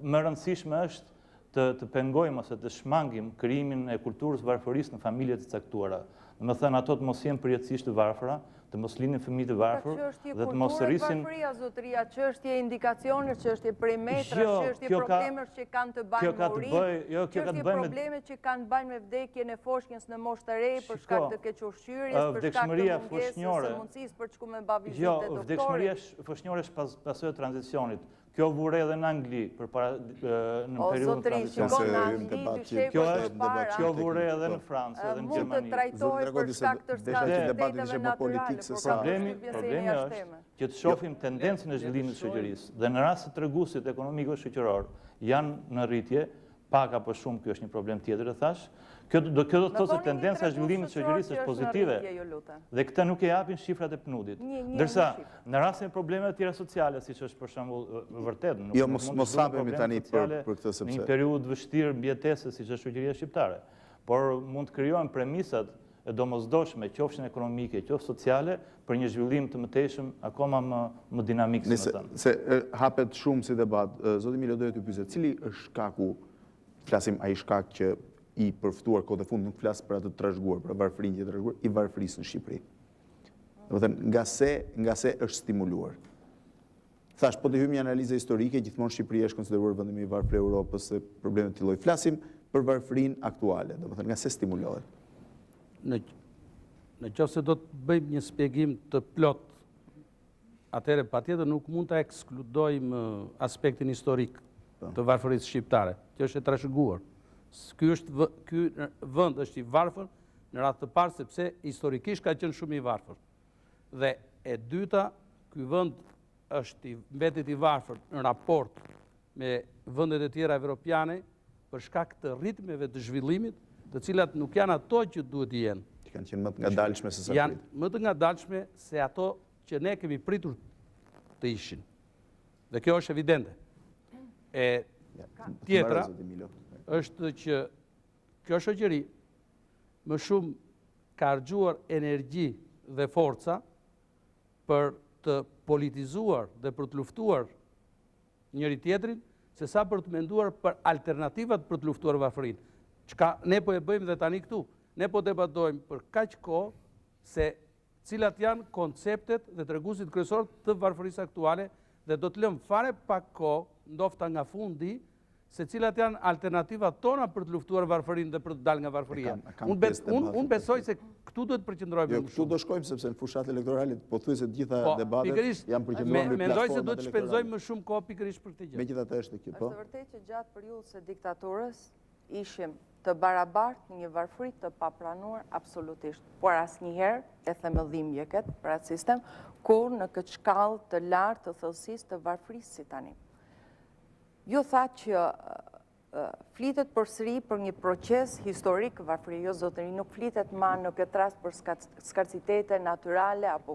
më rëndësishme është të pengojmë ose të shmangim krijimin e kulturës varfërisë në familjet të caktuara. Dhe më thënë ato të mos jenë përjetësisht të varfëra, të mos linin fëmijë të varfër dhe të mos rrisin Varfëria, çështje indikacione, çështje perimetra, çështje problemesh që kanë të bëjnë me urinë, çështje problemet që kanë të bëjnë me vdekjen e foshnjës në moshë të re për shkak të kequshqyrjes, për shkak të mungesës së mundësisë për të shkuar me babizitë të doktorit. Vdekshmëria foshnjore është pasojë e tranzicionit. Kjo vure edhe në Angli në periudhën tranzicionit. Kjo vure edhe në Francë, edhe në Gjermani. Mund të trajtohet për shkak të shteteve natyrale. Problemi është që të shohim tendencën e zhvillimit të shoqërisë dhe në rast se treguesit ekonomiko-shoqëror janë në rritje, pak apo shumë, kjo është një problem tjetër e thash. Kjo do të thotë se tendenca e zhvillimit të shoqërisë është pozitive dhe këtë nuk e japin shifrat e PNUD-it. Ndërsa në rastin e problemeve të tjera sociale, siç është për shembull vërtet, jo mos hapemi tani për këtë sepse në një periudhë vështirë mbijetese siç është shoqëria shqiptare, por mund të krijohen premisat e domosdoshme, qofshin ekonomike, qofshin sociale, për një zhvillim të mëtejshëm akoma më dinamik, si më thënë. Se hapet shumë si debat, zoti Milo doja t'ju pyesja, cili është shkaku, flasim ai shkak që i përftuar kohë të fundit, nuk flas për atë të trashëguar, për varfërinë që trashëguar, i varfërisë në Shqipëri. Domethënë, nga se është stimuluar. Thash, po të hyjmë një analizë historike, gjithmonë Shqipëria është konsideruar vendi më i varfër i Europës se problemet të lloj. Flasim për varfërinë aktuale, domethënë nga se stimulohet. Në qoftë se do të bëjmë një shpjegim të plot, atëherë patjetër nuk mund ta ekskludojmë aspektin historik të varfërisë shqiptare, që është e trashëguar. Ky vend është i varfër në radhë të parë sepse historikisht ka qenë shumë i varfër. Dhe e dyta, ky vend është mbetet i varfër në raport me vendet e tjera evropiane për shkak të ritmeve të zhvillimit, të cilat nuk janë ato që duhet të jenë. Që kanë qenë më të ngadalshme se sa prit. Janë më të ngadalshme se ato që ne kemi pritur të ishin. Dhe kjo është evidente. E tjetra është që kjo shoqëri më shumë ka harxuar energji dhe forca për të politizuar dhe për të luftuar njëri tjetrin, se sa për të menduar për alternativat për të luftuar varfërinë. Çka ne po e bëjmë dhe tani këtu. Ne po debatojmë për kaq kohë se cilat janë konceptet dhe treguesit kryesorë të varfërisë aktuale dhe do të lëmë fare pak kohë, ndofta nga fundi, se cilat janë alternativat tona për të luftuar varfërinë dhe për të dalë nga varfëria. Unë besoj se këtu duhet të përqendrohemi më shumë. Këtu do shkojmë sepse në fushat elektorale pothuajse të gjitha debatet janë përqendruar mbi platformat. Mendoj se duhet të shpenzojmë më shumë kohë pikërisht për këtë gjë. Megjithatë është kjo, po. Është vërtet që gjatë periudhës së diktaturës ishim të barabartë në një varfëri të papranuar absolutisht, por asnjëherë e themëdhimje këtë për atë sistem, kur në këtë shkallë të lartë të thellësisë të varfërisë si tani. Ju thatë që flitet përsëri për një proces historik varfëri, jo zotëri, nuk flitet ma në këtë rast për skarcitete natyrale apo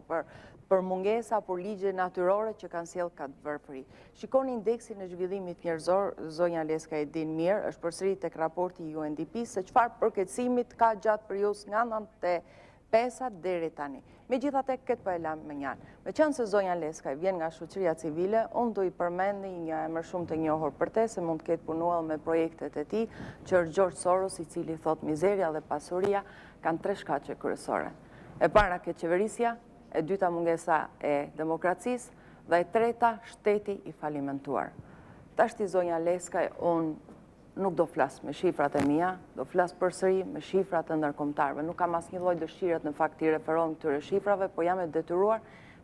për mungesa, për ligje natyrore që kanë sjellë këtë varfëri. Shikoni indeksin e zhvillimit njerëzor, zonja Leskaj e din mirë, është përsëri tek raporti UNDP se çfarë përkeçimit ka gjatë periudhës nga 95 deri tani. Megjithatë këtë po e lam me njanë. Meqenëse se zonja Leskaj vjen nga shoqëria civile, unë do i përmendi një emër shumë të njohur për te, se mund të ketë punuar me projektet e tij, që është George Soros, i cili thot mizeria dhe pasuria kanë 3 shkaqe kryesore. E para këtë qeverisja, e dyta mungesa e demokracisë dhe e treta shteti i falimentuar. Tashti zonja Leskaj, unë nuk do flasë me shifrat e mia, do flasë përsëri me shifrat e ndërkombëtarëve. Nuk kam asnjë lloj dëshiret në fakt i referohem këtyre shifrave, po jam e detyruar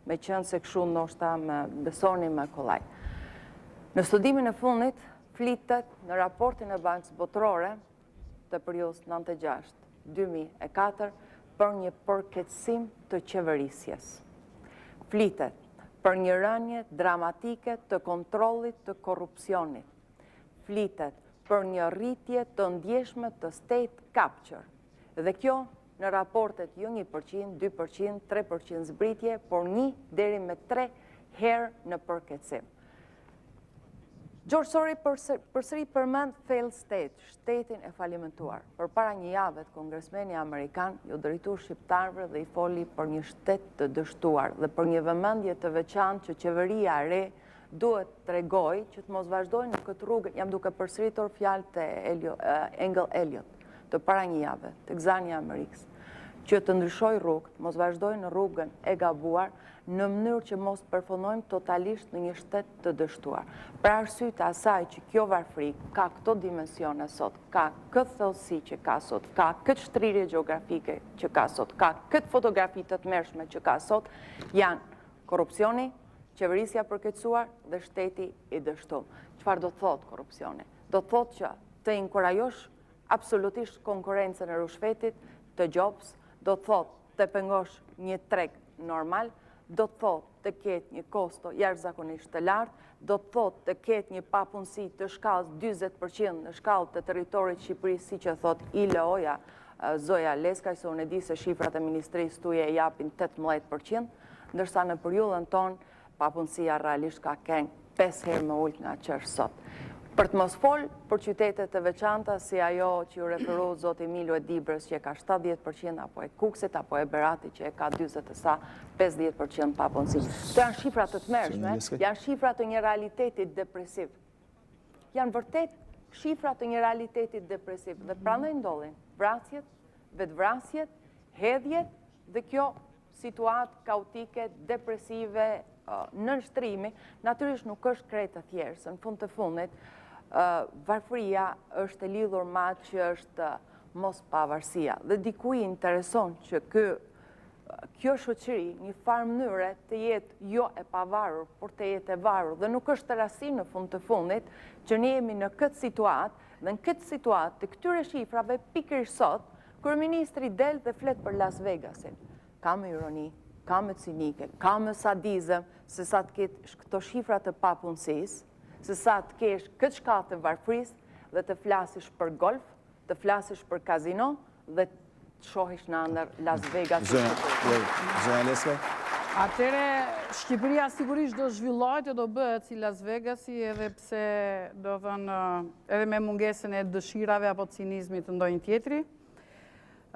me qenë se kështu ndoshta më besoni më kollaj. Në studimin e fundit flitet në raportin e Bankës Botërore të periudhës 96-2004 për një përkeqësim të qeverisjes. Flitet për një rënje dramatike të kontrollit të korrupsionit. Flitet për një rritje të ndjeshme të state capture. Dhe kjo në raportet jo 1%, 2%, 3% zbritje, por 1 deri me 3 herë në përkeqësim. Qershori përsëri përmend failed state, shtetin e falimentuar. Përpara një jave kongresmeni amerikan ju drejtoi shqiptarëve dhe i foli për një shtet të dështuar dhe për një vëmendje të veçantë që qeveria e re duhet tregoj që të mos vazhdojnë në këtë rrugë. Jam duke përsëritur fjalët e Engel Elliot të para një jave, të gzani Amerikës, që të ndryshoj rrugë, mos vazhdojnë në rrugën e gabuar në mënyrë që mos përfunojmë totalisht në një shtet të dështuar. Për arsye të asaj që kjo varfëri ka këto dimensione sot, ka këtë thellësi që ka sot, ka këtë shtrirje gjeografike që ka sot, ka këtë fotografi të tmerrshme që ka sot, janë korrupsioni, qeverisja përkeqësuar dhe shteti i dështuar. Çfarë do të thotë korrupsioni? Do të thotë që të inkurajosh absolutisht konkurrencën e rushfetit, të jobs, do të thotë të pengosh një treg normal, do të thotë të ketë një kosto jashtëzakonisht të lartë, do të thotë të ketë një papunësi të shkallës 40% në shkallë të territorit Shqipërisë, si që thotë ILO-ja, Zoja Leskaj, se unë e di se shifrat e Ministrisë tuaja e japin 18%, ndërsa në periudhën tonë papunësia realisht ka qenë 5 herë më ulët nga ç'është sot. Për të mos folë për qytetet të veçanta si ajo që ju referu zoti Milo e Dibrës që e ka 70%, apo e Kuksit, apo e Berati që e ka 50% papunësi. Të janë shifrat të tmerrshme, janë shifrat të një realitetit depresiv. Janë vërtet shifrat të një realitetit depresiv. Dhe prandaj ndodhin vrasjet, vetvrasjet, hedhjet dhe kjo situatë kaotike, depresive, në nështrimi, natyrisht nuk është krejt të thjerë, se në fund të fundit, Varfëria është e lidhur me atë që është mos pavarësia. Dhe dikuj intereson që kjo shoqëri një farë mënyre të jetë jo e pavarur, por të jetë e varur. Dhe nuk është të rasti në fund të fundit që ne jemi në këtë situatë, dhe në këtë situatë të këtyre shifrave pikërisht sot, kryeministri del dhe flet për Las Vegasin. Ka me ironi, ka me cinike, ka me sadizëm, se sa të ketë këto shifra të papunësisë, se sa të kesh këtë shkallë të varfërisë dhe të flasish për golf, të flasish për kazino dhe të shohish në ndër Las Vegas. Zoja Leskaj? Atëre, Shqipëria sigurisht do zhvillohet e do bëhet si Las Vegasi, edhe pse do thënë edhe me mungesën e dëshirave apo cinizmit të ndonjë tjetri.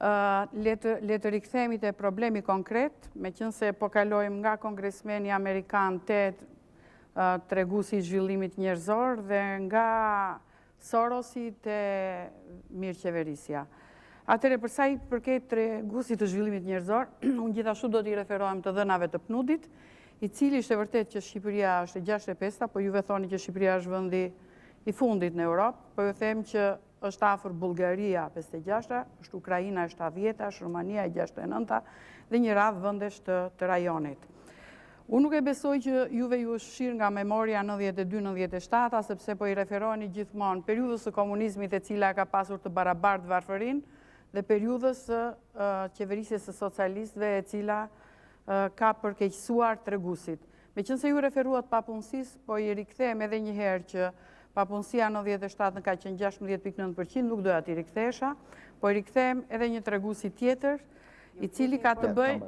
Le të rikthehemi te problemi konkret, meqense po kalojmë nga kongresmeni amerikan te treguesi i zhvillimit njerëzor dhe nga Sorosi te mirëqeverisja. Atëre, përsa i përket treguesit të zhvillimit njerëzor, unë gjithashtu do t'i referohem të dhënave të PNUD-it, i cili ishte vërtet që Shqipëria është e 65, po juve thoni që Shqipëria është vendi i fundit në Europë, po ju them që është afër Bullgaria 56, është Ukraina e 70, është Rumania e 69 dhe një radhë vendesh të rajonit. Unë nuk e besoj që juve ju shqirë nga memoria 92-97, sepse po i referoni gjithmonë periudhës së komunizmit e cila ka pasur të barabartë Varfërinë dhe periudhës së qeverisjes së socialistëve e cila ka përkeqësuar treguesit. Meqense ju referuat papunësisë, po i rikthehem edhe një herë që papunësia 97 në ka qenë 16.9%, nuk doja t'i rikthesha, po i rikthehem edhe një treguesi tjetër, i cili ka të bëj...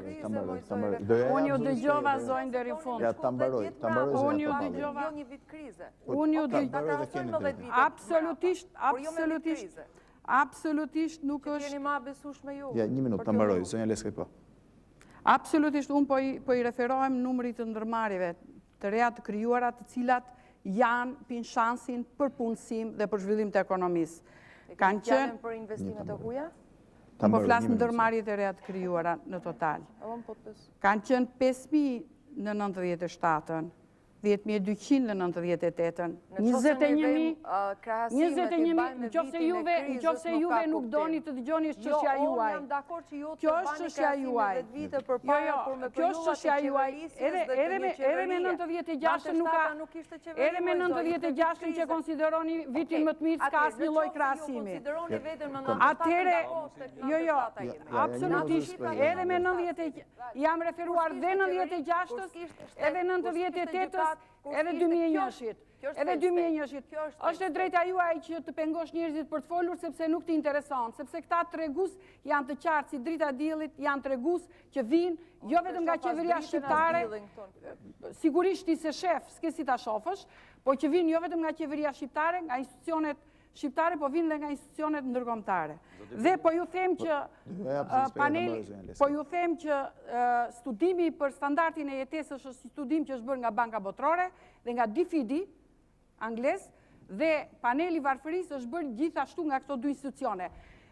Unë ju dëgjova zonjë deri në fund. Unë ju dëgjova... Unë ju dëgjova... Absolutisht nuk është... Jeni ma besush me ju. Ja, një minutë, të mbaroj, zonja Leskaj po. Absolutisht, unë po i referohem numrit të ndërmarrjeve të reja të krijuara, të cilat janë pin shansin për punësim dhe për zhvillim të ekonomisë. Kanë qenë për investimet të huaja? Po flas ndërmarrjet e reja të krijuara në total. Kanë qenë 5.000 në 97-ën, 10.298, 21.000, nëse juve nuk doni të dëgjoni është çështja juaj. Kjo është çështja juaj. Kjo është çështja juaj. Ere me 96 nuk ka, ere me 96 që konsideroni vitin më të mirë s'ka asnjë lloj krahasimi. Atëherë, jo, absolutisht, ere me 90, jam referuar dhe 96-ës, edhe 98-ës, edhe 2001-shit. Edhe 2001-shit. Është e drejta juaj që të pengosh njerëzit për të folur sepse nuk t'i intereson, sepse këta tregus janë të qartë si drita diellit, janë tregus që vinë jo vetëm nga qeveria shqiptare, sigurisht ti se shef, s'ke si ta shofësh, po që vinë jo vetëm nga qeveria shqiptare, nga institucionet shqiptare, po vinë dhe nga institucionet ndërkombëtare. Dhe po ju them që studimi për standardin e jetesës është studim që është bërë nga Banka Botërore dhe nga DFID angles dhe paneli Varfërisë është bërë gjithashtu nga këto dy institucione.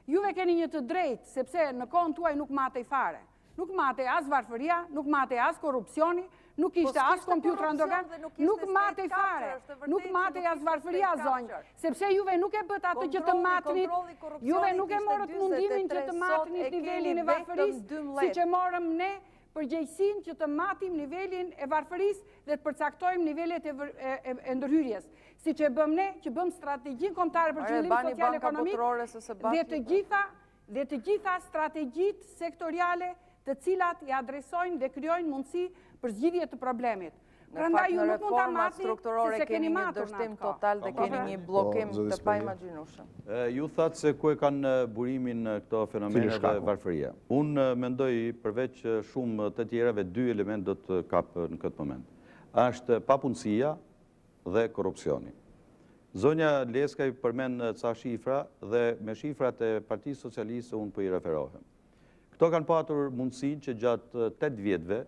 Juve keni një të drejtë sepse në kohën tuaj nuk matej fare. Nuk matej as Varfëria, nuk matej as korrupsioni, nuk ishte as kompjutra ndogan, nuk matej fare, nuk matej as Varfëria zonjë, sepse juve nuk e bët atë që të matnit, juve nuk e morët mundimin që të matnit nivelin e Varfërisë, si që morëm ne përgjegjësinë që të matim nivelin e Varfërisë dhe të përcaktojmë nivelet e ndërhyrjes. Si që bëm ne, që bëm strategjinë kombëtare për zhvillim social ekonomik dhe të gjitha strategjitë sektoriale të cilat i adresojnë dhe krijojnë mundësi për zgjidhje të problemit. Prandaj ju nuk mund ta matni se keni një dështim total dhe keni një bllokim të paimagjinueshëm. Ju thatë se ku e kanë burimin këto fenomene dhe Varfëria. Unë mendoj përveç shumë të tjerave dy element do të kapë në këtë moment. Është papunësia dhe korrupsioni. Zonja Leskaj përmend ca shifra dhe me shifrat e Partisë Socialiste unë po i referohem. Këto kanë patur mundësinë që gjatë 8 vjetëve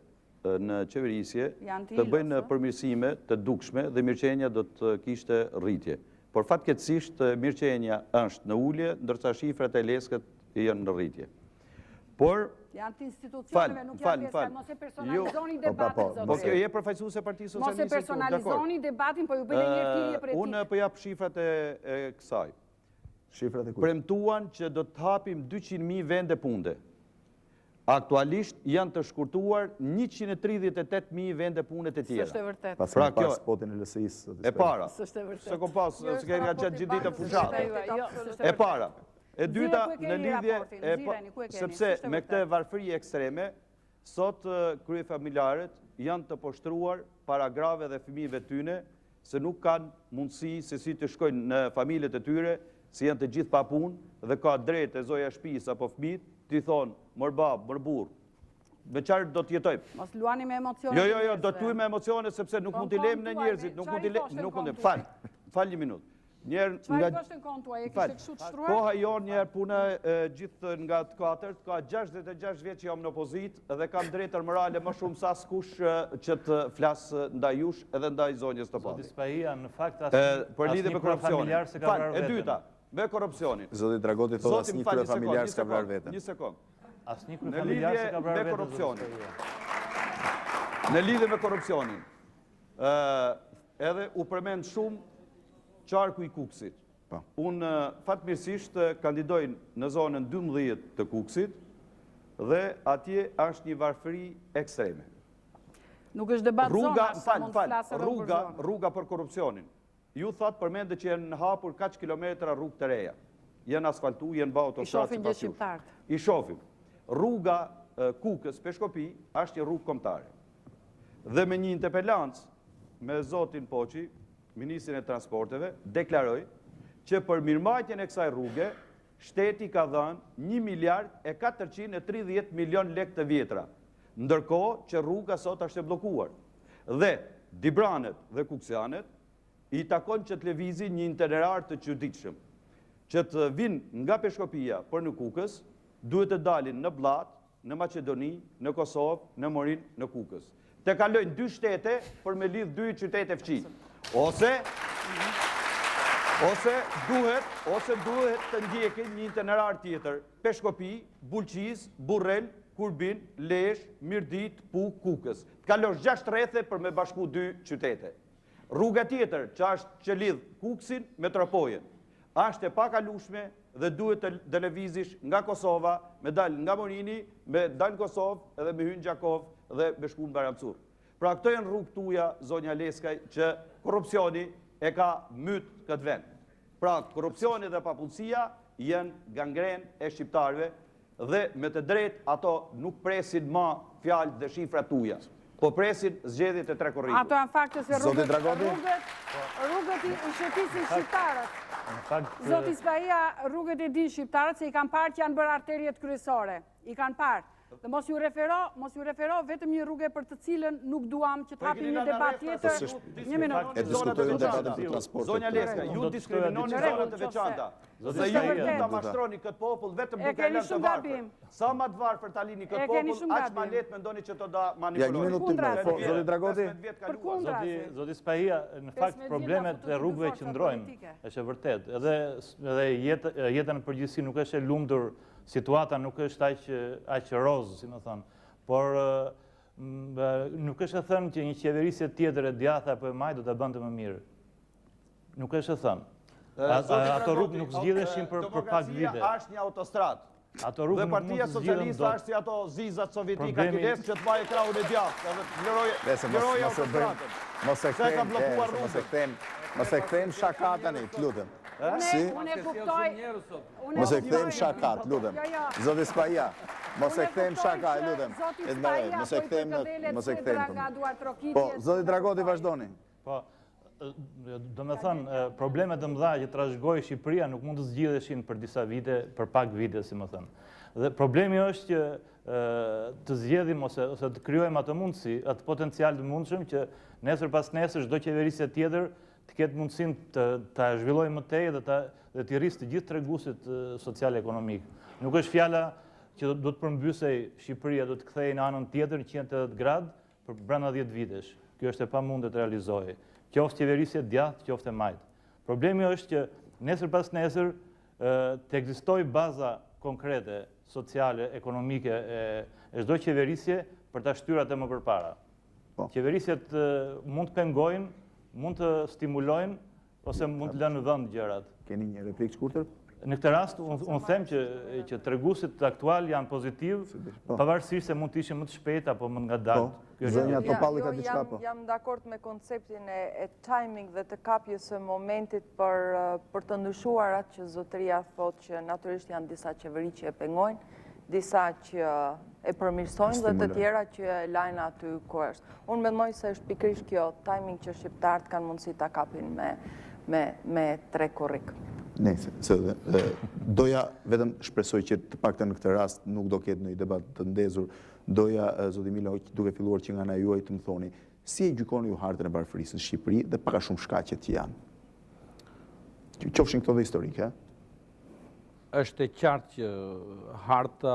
në qeverisje të bëjnë përmirësime të dukshme dhe mirëqenia do të kishte rritje. Por fatkeqësisht mirëqenia është në ulje, ndërsa shifrat e Leskët janë në rritje. Por janë të institucioneve, nuk janë pjesë, mos e personalizoni debatin, zotë. Po kjo je përfaqësuese e Partisë Socialiste. Mos e personalizoni debatin, po ju bëjnë një thirrje për etikë. Unë po jap shifrat e kësaj. Shifrat e kujt? Premtuan që do të hapim 200.000 vende pune. Aktualisht janë të shkurtuar 138.000 vende pune të tjera. Sështë e vërtet. Pas spotin e LSI-s. E para. Sështë e vërtet. Se kom pas, se keni nga gjatë gjithë ditë fushatë. E para. E dyta në lidhje, sepse me këtë varfëri ekstreme, sot kryefamiljarët janë të poshtruar para grave dhe fëmijëve tyne, se nuk kanë mundësi se si të shkojnë në familjet e tyre, si janë të gjithë pa punë, dhe ka drejt e zoja shtëpisë apo fëmijët, ti thonë, mër babë, mër burë, me qarë do t'jetojmë. Mos luani me emocione. Jo, do t'luaj me emocione, sepse nuk mund t'i lejmë në njerëzit, nuk mund t'i lejmë, falë një minutë. Qaj është në kontua, e kështë kështu të shtruar? Koha jonë njerë puna gjithë nga të katërt, ka 66 vjetë që jam në opozit dhe kam drejtër morale më shumë sa s'kush që të flasë ndaj jush edhe ndaj zonjës të Zoti Spahia, në fakt për lidhje me korrupsionin. E dyta, me korrupsionin. Zoti Dragoti thotë asnjë kryefamiljar s'ka vrarë veten. Një sekond. Asnjë kryefamiljar s'ka vrarë veten. Në lidhje me korrupsionin, edhe u përmend shumë qarku i Kukësit. Unë fatmirësisht kandidoj në zonën 12 të Kukësit dhe atje është një varfëri ekstreme. Nuk është debat zona, sa mund të flasë rruga për korrupsionin. Ju thatë përmende që jenë hapur 4 kilometra rrugë të reja. Jenë asfaltu, jenë ba autostratë. I shofin gjë shqiptarët. I shofim. Rruga Kukës, Peshkopi, është një rrugë kombëtare. Dhe me një interpelancë me zotin Poqi, Ministrin e Transporteve, deklaroj që për mirëmbajtjen e kësaj rruge, shteti ka dhënë 1.430 milion lekë të vjetra, ndërkohë që rruga sot është e bllokuar. Dhe Dibranet dhe Kuksianet i takon që të lëvizin një itinerar të çuditshëm, që të vinë nga Peshkopia për në Kukës, duhet të dalin në Bllatë, në Maqedoni, në Kosovë, në Morin, në Kukës. Të kalojnë 2 shtete për me lidh 2 qytete fqi. Ose duhet të ndjekin një itinerar tjetër, Peshkopi, Bulqiz, Burrel, Kurbin, Lesh, Mirdit, Puk, Kukës. Të kalosh 6 rrethe për me bashku 2 qytete. Rruga tjetër, që është që lidh Kukësin me Tropojen, është e pakalueshme dhe duhet të televizish nga Kosova, me dal nga Morini, me dal në Kosovë edhe me hyn Gjakov dhe me shku në Baramcur. Pra këto janë rrugë tuja, zonja Leskaj, që korrupsioni e ka myt këtë vend. Pra korrupsioni dhe papunësia janë gangren e shqiptarëve dhe me të drejtë ato nuk presin ma fjalë dhe shifra tuja, po presin zgjedhjet e 3 Korrikut. Ato janë fakte se rrugët i shëtisin shqiptarët. Zoti Spahia, rrugët e din shqiptarët se i kanë parë që janë bërë arteriet kryesore. I kanë parë. Dhe mos ju refero vetëm një rrugë për të cilën nuk duam që të hapim një debat tjetër. Një minutë. E diskutojmë debatin për transport. Zonja Leskaj, ju diskriminoni zonat e veçanta. Dhe ju nuk ta mashtroni këtë popull vetëm duke lënë të varfër. Sa ma të varfër ta lini këtë popull, aq ma letë mendoni që të da manipuloni. Zoti Dragoti. Zoti Spahia, në fakt problemet e rrugëve që ndrojnë, është e vërtet. Edhe jetën në përgjithësi nuk është e lumtur. Situata nuk është aq rozë, si më thonë, por nuk është e thënë që një qeverisje tjetër e djatha apo e maj do të bënte më mirë. Nuk është e thënë. Ato rrugë nuk zgjidheshin për pak vite. Demokracia është një autostradë. Dhe Partia Socialiste është si ato zizat sovjetika kides që të baje krahun e djathtë, edhe të liroj autostradën. Mos e kthejmë shakat tani, të lutem. Unë e kuptoj. Mos e kthejmë shakat, lutem. Zoti Spahia, mos e kthejmë shakat, lutem. Mos e kthejmë. Po, zoti Dragoti vazhdoni. Po, do me thënë, problemet të mëdha që trashëgoi Shqipëria nuk mund të zgjidheshin për disa vite, për pak vite, si më thënë. Dhe problemi është që të zgjedhim ose të krijojmë atë mundësi, atë potencial të mundshëm që nesër pas nesër çdo qeverisje tjetër të ketë mundësin të zhvilloj më tej dhe të rrisë të gjithë treguesit social-ekonomik. Nuk është fjala që do të përmbysej Shqipëria, do të kthejë në anën tjetër në 180 gradë për brenda 10 vitesh. Kjo është e pamundur të realizohej. Qoftë qeverisje djathtë, qoftë e majtë. Problemi është që nesër pas nesër të ekzistojë baza konkrete, sociale, ekonomike e çdo qeverisje për ta shtyrë atë më përpara. Qeverisjet mund të pengojnë, mund të stimulojnë, ose mund të lënë në vend gjërat. Keni një replikë shkurtër? Në këtë rast, unë them që treguesit aktual janë pozitiv, pavarësisht se mund të ishin më të shpejt apo më ngadalë. Zonja Topalli ka diçka po? Jam dakord me konceptin e timing dhe të kapjes së momentit për të ndryshuar atë që zotëria thotë që natyrisht janë disa qeveri që e pengojnë, disa që e përmirësojnë dhe të tjera që e lajnë aty ku është. Unë mendoj se është pikërisht kjo timing që shqiptarët kanë mundësi ta kapin me 3 korrik. Nëse, doja vetëm shpresoj që të paktën në këtë rast nuk do ketë një debat të ndezur. Doja, zoti Milo, duke filluar që nga ana juaj të më thoni, si e gjykoni ju hartën e Varfërisë në Shqipëri dhe paka shumë shkaqet që janë? Qofshin këto dhe historike, Është e qartë që harta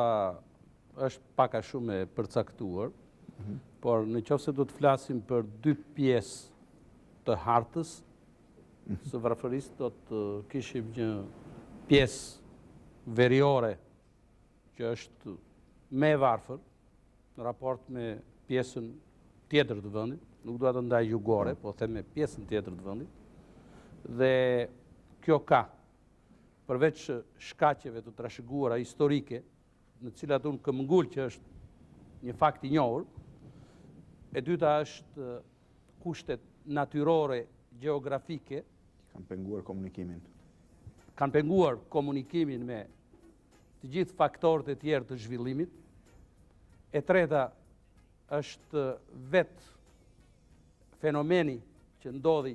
është paka shumë e përcaktuar, por në qoftë se do të flasim për 2 pjesë të hartës së Varfërisë, do të kishim një pjesë veriore që është me varfër në raport me pjesën tjetër të vendit, nuk do të ndaj jugore, po them me pjesën tjetër të vendit, dhe kjo ka përveç shkaqeve të trashëguara historike, në cilat unë kam ngull që është një fakt i njohur, e dyta është kushtet natyrore, gjeografike, kanë penguar komunikimin. Kanë penguar komunikimin me të gjithë faktorët e tjerë të zhvillimit. E treta është vetë fenomeni që ndodhi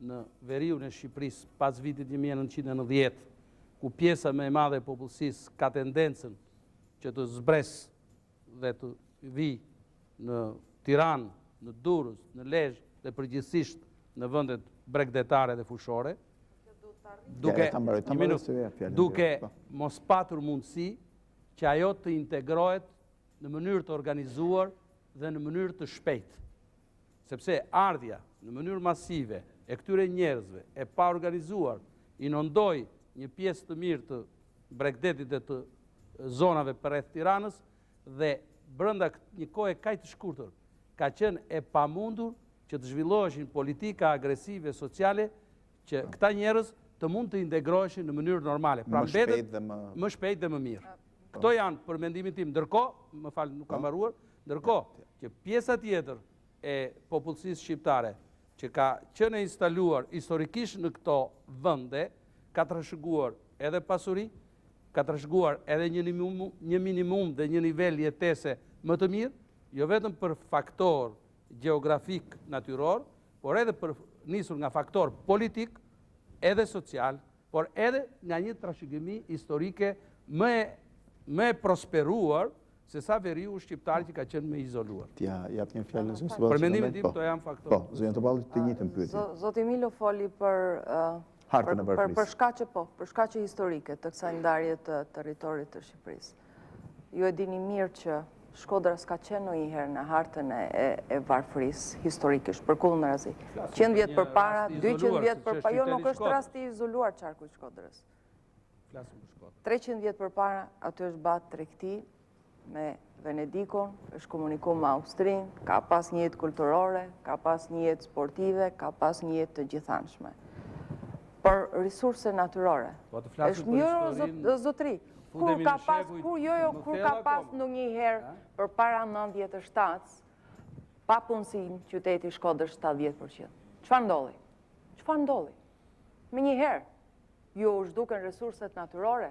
në veriun e Shqipërisë pas vitit 1990, ku pjesa më e madhe e popullsisë ka tendencën që të zbres dhe të vi në Tiranë, në Durrës, në Lezhë dhe përgjithsisht në vendet bregdetare dhe fushore, duke mos patur mundësi që ajo të integrohet në mënyrë të organizuar dhe në mënyrë të shpejtë. Sepse ardhja në mënyrë masive e këtyre njerëzve e pa organizuar inondoi një pjesë të mirë të Bregdetit dhe të zonave përreth Tiranës dhe brenda një kohe kaq të shkurtër ka qenë e pamundur që të zhvilloheshin politika agresive sociale që këta njerëz të mund të integroheshin në mënyrë normale. Pra më shpejt dhe më mirë. Këto janë për mendimin tim, ndërkohë, më fal, nuk kam mbaruar, ndërkohë që pjesa tjetër e popullsisë shqiptare që ka qenë instaluar historikisht në këto vende, ka trashëguar edhe pasuri, ka trashëguar edhe një minimum dhe një nivel jetese më të mirë, jo vetëm për faktor geografik natyror, por edhe për nisur nga faktor politik, edhe social, por edhe nga një trashëgimi historike më e prosperuar se sa veriu shqiptar që ka qenë më izoluar. Jap një fjalë në Për mendimin tim, to janë faktorë. Po, Zotja Topalli të njëjtën pyetje. Zoti Milo foli për shkaqe historike të kësaj ndarje të territorit të Shqipërisë. Ju e dini mirë që Shkodra s'ka qenë ndonjëherë në hartën e Varfërisë historikisht, përkundërzi. 100 vjet përpara, 200 vjet përpara, jo nuk është rast i izoluar qarku i Shkodrës. 300 vjet përpara aty është bat tregti me Venedikun, është komunikuar me Austrinë, ka pas një jetë kulturore, ka pas një jetë sportive, ka pas një jetë të gjithanshme. Për resurse natyrore. Është një zotri. Kur ka pas ndonjëherë për para 97 pa punësim qyteti Shkodrës 70%. Çfarë ndolli? Çfarë ndolli? Me njëherë, ju u zhduken resurset natyrore?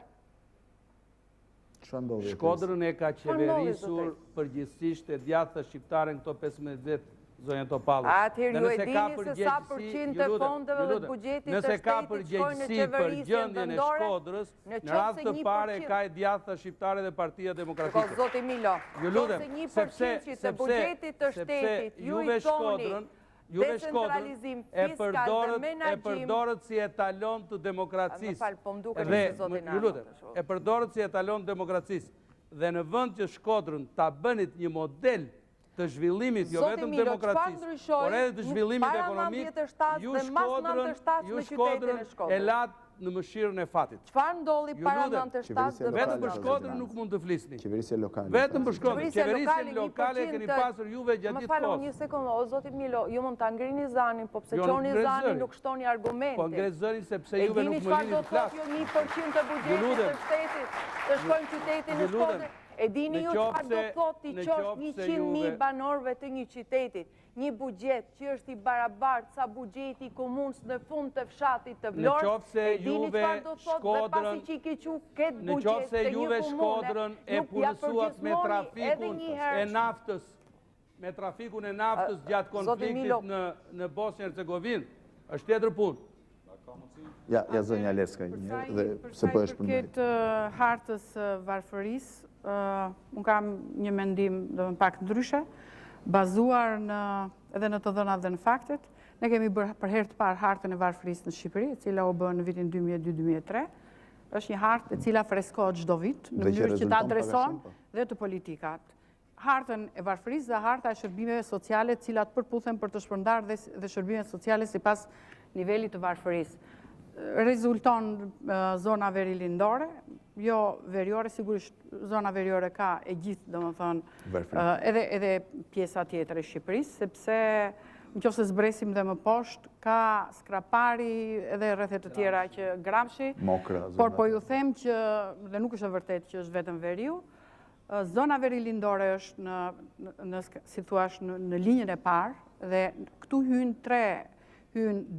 Shkodrën e ka qeverisur përgjithsisht e djathta shqiptare në këto 15 vjet, zonja Topalli. Atëherë ju e dini se sa përqind të fondeve dhe buxhetit të nëse ka shtetit shkojnë në përgjegjësi për qeverisjen gjendjen e vendore, Shkodrës, në radhë të pare ka e djathta shqiptare dhe Partia Demokratike. Zoti Milo, Ju lutem, sepse 1% të buxhetit të shtetit ju i thoni decentralizim fiskal dhe menaxhim. E përdorët si etalon të demokracisë. Më fal, po më duket se zoti na. Ju lutem, e përdorët si etalon të demokracisë. Dhe në vend që Shkodrën ta bënit një model të zhvillimit, jo vetëm demokracisë, por edhe të zhvillimit ekonomik, ju Shkodrën e latë në mëshirën e fatit. Çfarë ndolli para 97 dhe vetëm për Shkodrën nuk mund të flisni. Qeverisja lokale. Vetëm për Shkodrën. Qeverisjen lokale keni pasur juve gjatë gjithë kohës. Më falni një sekondë, o zoti Milo, ju mund ta ngrini zanin, po pse qoni zanin nuk shtoni argumente. Po ngre zërin sepse juve nuk më lini të flas. E dini çfarë do thotë 1% të buxhetit të shtetit të shkojnë qytetin e Shkodrës? E dini ju çfarë do thotë ti qosh 100.000 banorëve të një qyteti, një buxhet që është i barabartë sa buxheti i komunës në fund të fshatit të Vlorë. E dini çfarë do thotë dhe pasi që i ke qenë këtë buxhet të një komune, Shkodrën e punësuat me trafikun e naftës, me trafikun e naftës gjatë konfliktit në Bosnjë-Hercegovinë, është tjetër punë. Ja, zonja Leskaj, dhe se po është përndaj. Këtë hartës Varfërisë, unë kam një mendim dhe më pak ndryshe, bazuar edhe në të dhënat dhe në faktet. Ne kemi bërë për herë të parë hartën e Varfërisë në Shqipëri, e cila u bë në vitin 2002-2003. Është një hartë e cila freskohet çdo vit, në mënyrë që ta adreson dhe të politikat. Hartën e Varfërisë dhe harta e shërbimeve sociale, të cilat përputhen për të shpërndarë dhe shërbime sociale sipas nivelit të Varfërisë. Rezulton zona verilindore, jo veriore, sigurisht zona veriore ka e gjithë, domethënë, edhe pjesa tjetër e Shqipërisë, sepse nëse zbresim dhe më poshtë, ka Skrapari edhe rrethet të tjera që Gramshi, por po ju them që, dhe nuk është e vërtet që është vetëm veriu, zona verilindore është si thuash në linjën e parë, dhe këtu hynë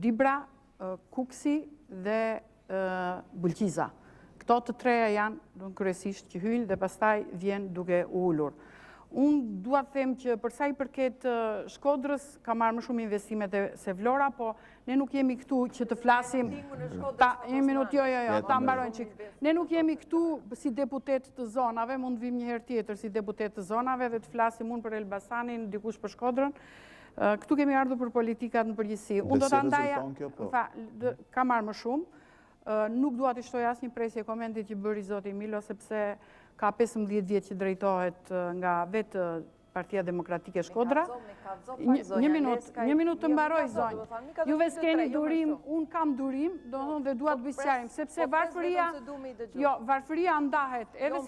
Dibra, Kuksi dhe Bulqiza. Këto të treja janë kryesisht që hynë dhe pastaj vjen duke u ulur. Unë dua të them që përsa i përket Shkodrës ka marrë më shumë investimet se Vlora, po ne nuk jemi këtu që të flasim... Një minut, jo, ta mbarojnë qik. Ne nuk jemi këtu si deputet të zonave, mund të vim një herë tjetër si deputet të zonave dhe të flasim unë për Elbasanin, dikush për Shkodrën. Këtu kemi ardhur për politikat në përgjithësi. Unë do të ndaja, ka marrë më shumë. Nuk dua të shtoj asnjë presje komentit që bëri zoti Milo, sepse ka 15 vjet që drejtohet nga vetë Partia Demokratike Shkodra. Një minutë të mbaroj, zonjë. Juve s'keni durim, unë kam durim, dhe dua të bisjarim, sepse Varfëria ndahet edhe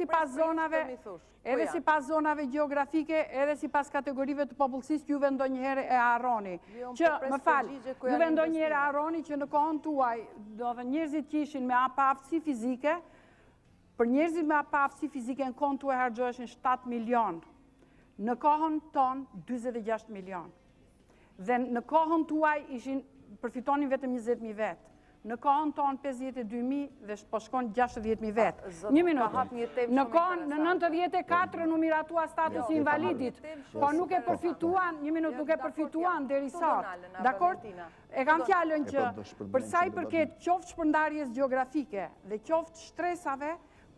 si pas zonave geografike, edhe si pas kategorive të popullsisë, juve ndonjëherë e harroni. Që, më falë, juve ndonjëherë e harroni që në kohën tuaj, do dhe njerëzit që ishin me aftësi fizike, për njerëzit me aftësi fizike në kohën tuaj hargjoheshin 7 milion. Në kohën tonë 26 milion. Dhe në kohën tuaj përfitonin vetëm 20.000 vetë. Në kohën tonë 52.000 dhe po shkon 60.000 vetë. Një minutë. Në kohën në 94 numiratua statusi invalidit, po nuk e përfituan, një minutë nuk e përfituan deri sot. Dakord? E kam fjalën që për sa i përket qoftë shpërndarjes gjeografike dhe qoftë stresave,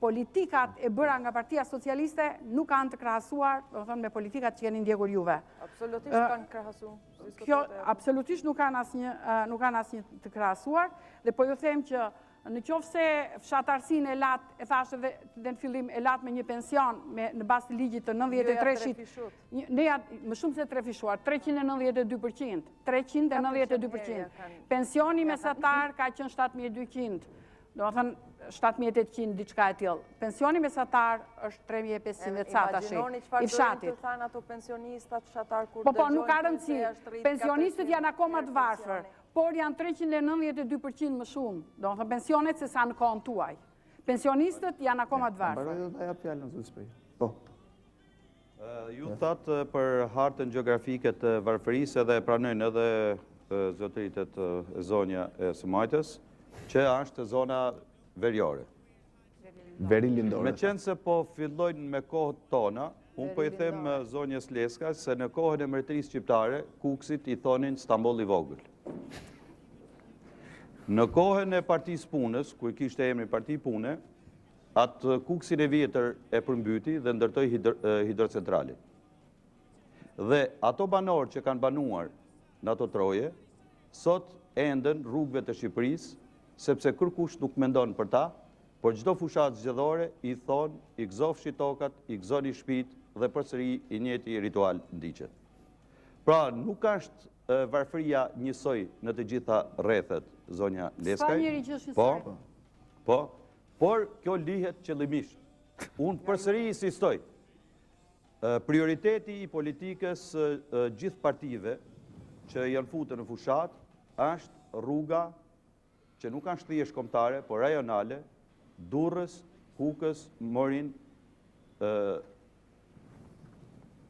politikat e bëra nga Partia Socialiste nuk kanë të krahasuar, do të thonë, me politikat që keni ndjekur juve. Absolutisht kanë krahasuar. Kjo absolutisht nuk kanë asnjë të krahasuar, dhe po ju them që në qoftë se fshatarësinë e lat, e thashë dhe në fillim e lat me një pension në bazë të ligjit të 93-shit. Më shumë se 3 fishuar, 392%. 392%. Pensioni mesatar ka qenë 7.200. Do të thënë 7.800 diçka e tillë. Pensioni mesatar është 3.500 catashi. Imagjinoni çfarë do të thanë ato pensionistat fshatar kur Po, nuk ka rëndësi. Pensionistët janë akoma të varfër, por janë 392% më shumë. Do të thënë pensionet se sa në kohën tuaj. Pensionistët janë akoma të varfër. Mbaroj do ta jap fjalën zot Spahia. Po. Ju thatë për hartën gjeografike të Varfërisë edhe pranojnë edhe zotëritet e zonja e së Majtës, që është zona veriore. Veri lindore. Me qenë se po fillojnë me kohët tona, unë po i them zonjës Leskaj se në kohën e mbretërisë shqiptare, kuksit i thonin Stamboll i vogël. Në kohën e Partisë Punës, ku i kishte emrin Parti Pune, atë kuksin e vjetër e përmbyti dhe ndërtoi hidrocentralin. Dhe ato banorë që kanë banuar në ato troje, sot enden rrugëve të Shqipërisë, sepse kërkush nuk mendon për ta, por çdo fushat zgjedhore i thonë, i gëzofshi tokat, i gëzoni shtëpit dhe përsëri i njëjti ritual ndiqet. Pra, nuk është Varfëria njësoj në të gjitha rrethet, zonja Leskaj. Po, por kjo lihet qëllimisht. Unë përsëri insistoj. Prioriteti i politikës gjithë partive që janë futur në fushat është rruga që nuk kanë thjesht kombëtare, por rajonale, Durrës, Kukës, Morin,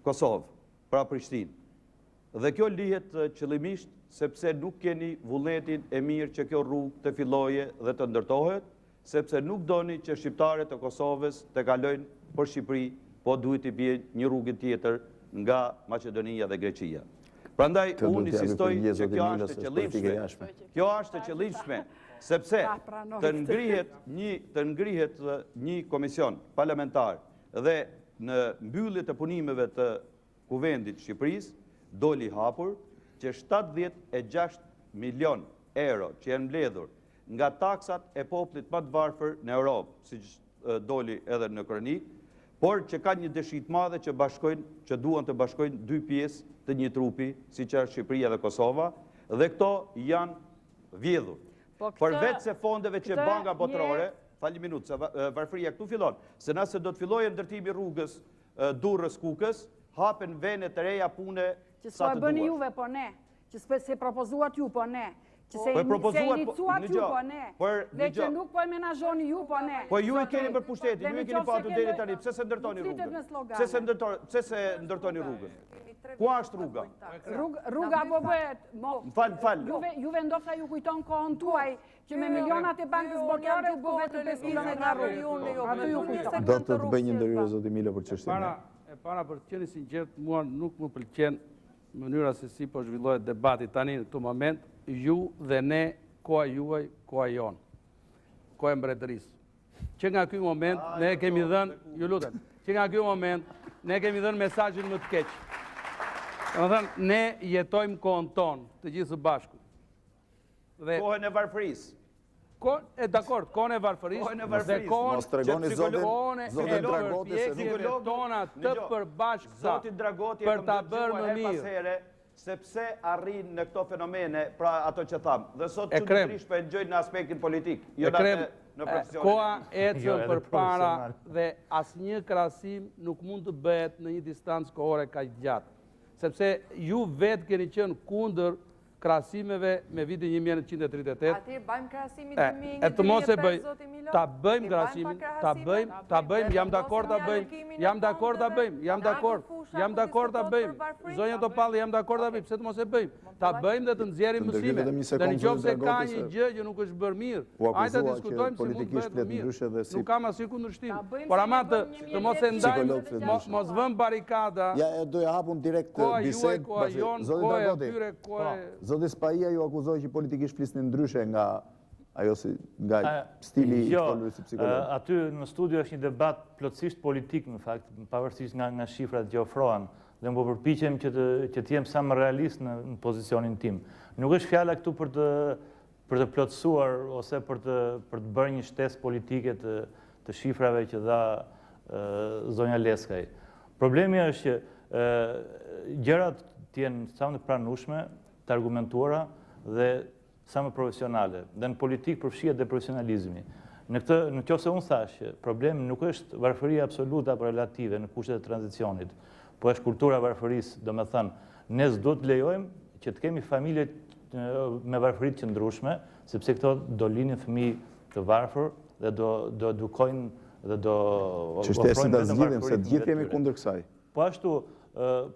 Kosovë, pra Prishtinë. Dhe kjo lihet qëllimisht sepse nuk keni vullnetin e mirë që kjo rrugë të filloje dhe të ndërtohet, sepse nuk doni që shqiptarët e Kosovës të kalojnë për Shqipëri, po duhet i bie një rrugë tjetër nga Maqedonia dhe Greqia. Prandaj unë insistoj që kjo është qëllimshme. Kjo është qëllimshme, sepse të ngrihet një komision parlamentar dhe në mbyllje të punimeve të Kuvendit Shqipërisë doli hapur që 76 milion euro që janë mbledhur nga taksat e popullit më të varfër në Europë, siç doli edhe në kronik, por që ka një dëshirë të madhe që duan të bashkojnë dy pjesë të një trupi, siç është Shqipëria dhe Kosova, dhe këto janë vjedhur. Përveç se fondeve që banka botërore, fali minutë, se Varfëria këtu fillon, se nëse do të fillojë ndërtimi rrugës Durrës Kukës, hapen vende të reja pune sa të duash. Që s'po e bëni juve, po ne. Që se propozuat ju, po ne. Që se inicuat ju, po ne. Dhe që nuk po e menazhoni ju, po ne. Po ju e keni për pushtetin, ju e keni patu deri tani, pse se ndërtoni rrugën? Pse se ndërtoni rrugën? Ku është rruga? Rruga po bëhet. Fal. Juve ndoshta ju kujton kohën tuaj që me milionat e bankës botërore u bë vetëm 5 kilometra rrugë. Do të bëj një ndërhyrje zoti Milo për çështjen. E para për të qenë sinqert, mua nuk më pëlqen mënyra se si po zhvillohet debati tani në këtë moment, ju dhe ne, koha juaj, koha jon. Koha e mbretërisë. Që nga ky moment ne kemi dhënë, ju lutem, që nga ky moment ne kemi dhënë mesazhin më të keq. Domethënë ne jetojmë kohën tonë, të gjithë së bashku. Kohën e Varfërisë. E dakord, kone e varfërisë dhe kone e përpjekjeve tona të përbashkëta për ta bërë më mirë. Sepse arrin në këto fenomene, pra ato që thamë, dhe sot që të rish për engjojnë në aspektin politik, jo në profesionin. Koha ecën përpara dhe asnjë krahasim nuk mund të bëhet në një distancë kohore kaq gjatë, sepse ju vetë keni qenë kundër krahasimeve me vitin 1938. Atë bëjmë krahasimin 2005, zoti Milo? Ta bëjmë krahasimin, ta bëjmë, jam dakord ta bëjmë, jam dakord ta bëjmë. Zonja Topalli, jam dakord ta bëjmë, pse të mos e bëjmë? Ta bëjmë dhe të nxjerrim mësime. Dhe nëse ka një gjë që nuk është bërë mirë, hajde ta diskutojmë si mund të bëhet më mirë. Nuk kam asnjë kundërshtim. Por ama të mos e ndajmë, mos vëmë barikada. Ja doja hapun direkt bisedë. Koha jon, koha e atyre, koha Zoti Spahia ju akuzoi që politikisht flisni ndryshe nga stili i folurës së psikologit. Aty në studio është një debat plotësisht politik në fakt, pavarësisht nga shifrat që ofrohen, dhe më përpiqem që të jem sa më realist në pozicionin tim. Nuk është fjala këtu për të plotësuar ose për të bërë një shtesë politike të shifrave që dha zonja Leskaj. Problemi është që gjërat të jenë sa më të pranueshme, të argumentuara dhe sa më profesionale. Dhe në politikë përfshihet dhe profesionalizmi. Në qoftë se unë thash që problemi nuk është varfëria absolute apo relative në kushtet e tranzicionit, po është kultura e varfërisë, domethënë, ne s'do të lejojmë që të kemi familje me varfëri të qëndrueshme, sepse këto do linin fëmijë të varfër dhe do edukojnë dhe do çështja si ta zgjidhim, se të gjithë jemi kundër kësaj. Po ashtu,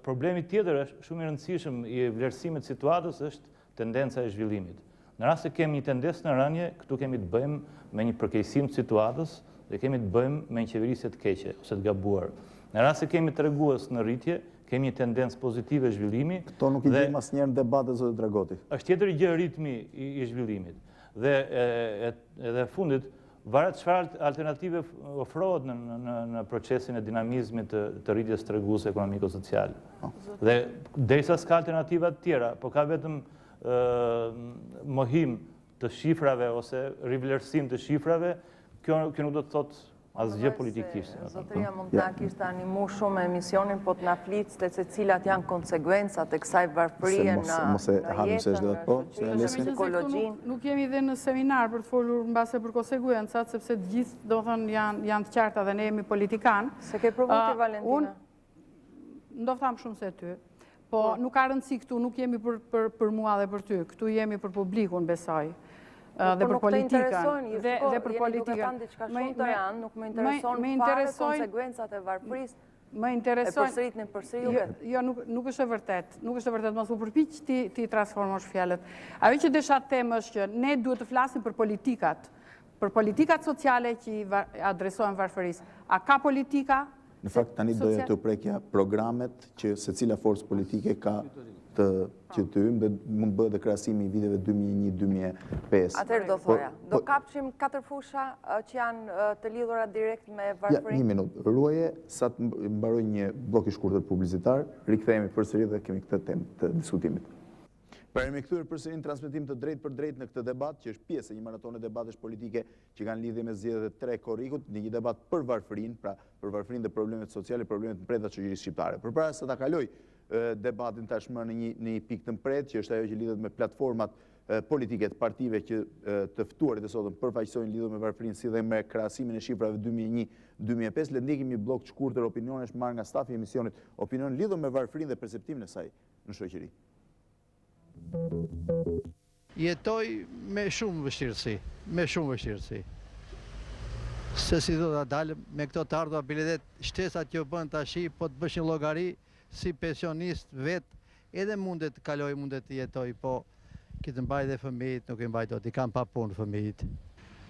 problemi tjetër është shumë i rëndësishëm i vlerësimit të situatës është tendenca e zhvillimit. Në rast se kemi një tendencë në rënje, këtu kemi të bëjmë me një përkeqësim të situatës dhe kemi të bëjmë me një qeverisje të keqe ose të gabuar. Në rast se kemi tregues në rritje, kemi një tendencë pozitive zhvillimi. Këto nuk i gjejmë asnjëherë në debatet zoti Dragoti. Është tjetër gjë ritmi i zhvillimit. Dhe edhe fundit varet çfarë alternative ofrohet në procesin e dinamizmit të rritjes treguese ekonomiko-sociale. Dhe derisa s'ka alternativa të tjera, po ka vetëm mohim të shifrave ose rivlerësim të shifrave, kjo nuk do të thotë asgjë politikisht. Zotëria mund të na kishte animuar shumë emisionin, po të na fliste se cilat janë konsekvencat e kësaj varfërie në psikologjinë. Nuk jemi dhe në seminar për të folur mbase për konsekvencat, sepse të gjithë do thënë janë të qarta dhe ne jemi politikan. Se ke provuar ti, Valentina? Do tham shumë se ty. Po nuk ka rëndësi këtu, nuk jemi për mua dhe për ty. Këtu jemi për publikun, besoj. Dhe për politikën. Dhe për politikën. Nuk më intereson fare konsekvencat e varfërisë. Më intereson. E përsërit në përsëri. Jo, nuk është e vërtet. Nuk është e vërtet, mos u përpiq ti transformosh fjalët. Ajo që desha të them është që ne duhet të flasim për politikat. Për politikat sociale që i adresohen varfërisë. A ka politika? Në fakt, tani doja të prekja programet që secila forcë politike ka të qytetarëve dhe mund bëhet dhe krahasimi i viteve 2001-2005. Atëherë do thoja, do kapshim 4 fusha që janë të lidhura direkt me varfërinë. Ja, një minutë. Ruaje sa të mbaroj një blok i shkurtër publicitar, rikthehemi përsëri dhe kemi këtë temë të diskutimit. Pra jemi kthyer përsëri në transmetim të drejt për drejt në këtë debat, që është pjesë e një maratone debatesh politike që kanë lidhje me zgjedhjet e 3 Korrikut, në një debat për varfërinë, pra për varfërinë dhe problemet sociale, problemet mprehta të shoqërisë shqiptare. Përpara se ta kaloj debatin tashmë në një pikë të mpret, që është ajo që lidhet me platformat politike të partive që të ftuarit e sotëm përfaqësojnë lidhur me varfërinë, si dhe me krahasimin e shifrave 2001-2005, le ndjekim një blok të shkurtër opinionesh marrë nga stafi i emisionit, opinion lidhur me varfërinë dhe perceptimin e saj në shoqëri. Jetoj me shumë vështirësi. Se si do të dalëm me këto të ardhur biletet, shtesat që bën tash, po të bësh një llogari si pensionist vet, edhe mundet të kaloj, mundet të jetoj, po këtë mbaj dhe fëmijët, nuk i mbaj dot, i kam pa punë fëmijët.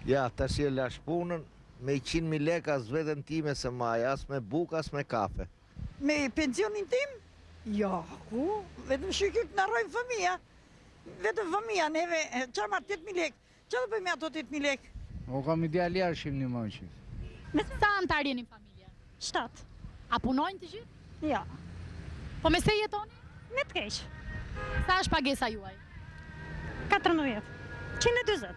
Ja, tash e lash punën me 100.000 lekë as veten time se maj, as me bukë, as me kafe. Me pensionin tim? Jo, ku? Vetëm shikut në rrojmë fëmija. Vetëm fëmija, neve, qa marrë 8.000 lekë? Qa do bëjmë ato 8.000 lekë? O kam idealjarë shim një mënqit. Me sa antarë jeni në familje? 7. A punojnë të gjithë? Ja. Po me se jetoni? Me të keqë. Sa është pagesa juaj? 14. 120.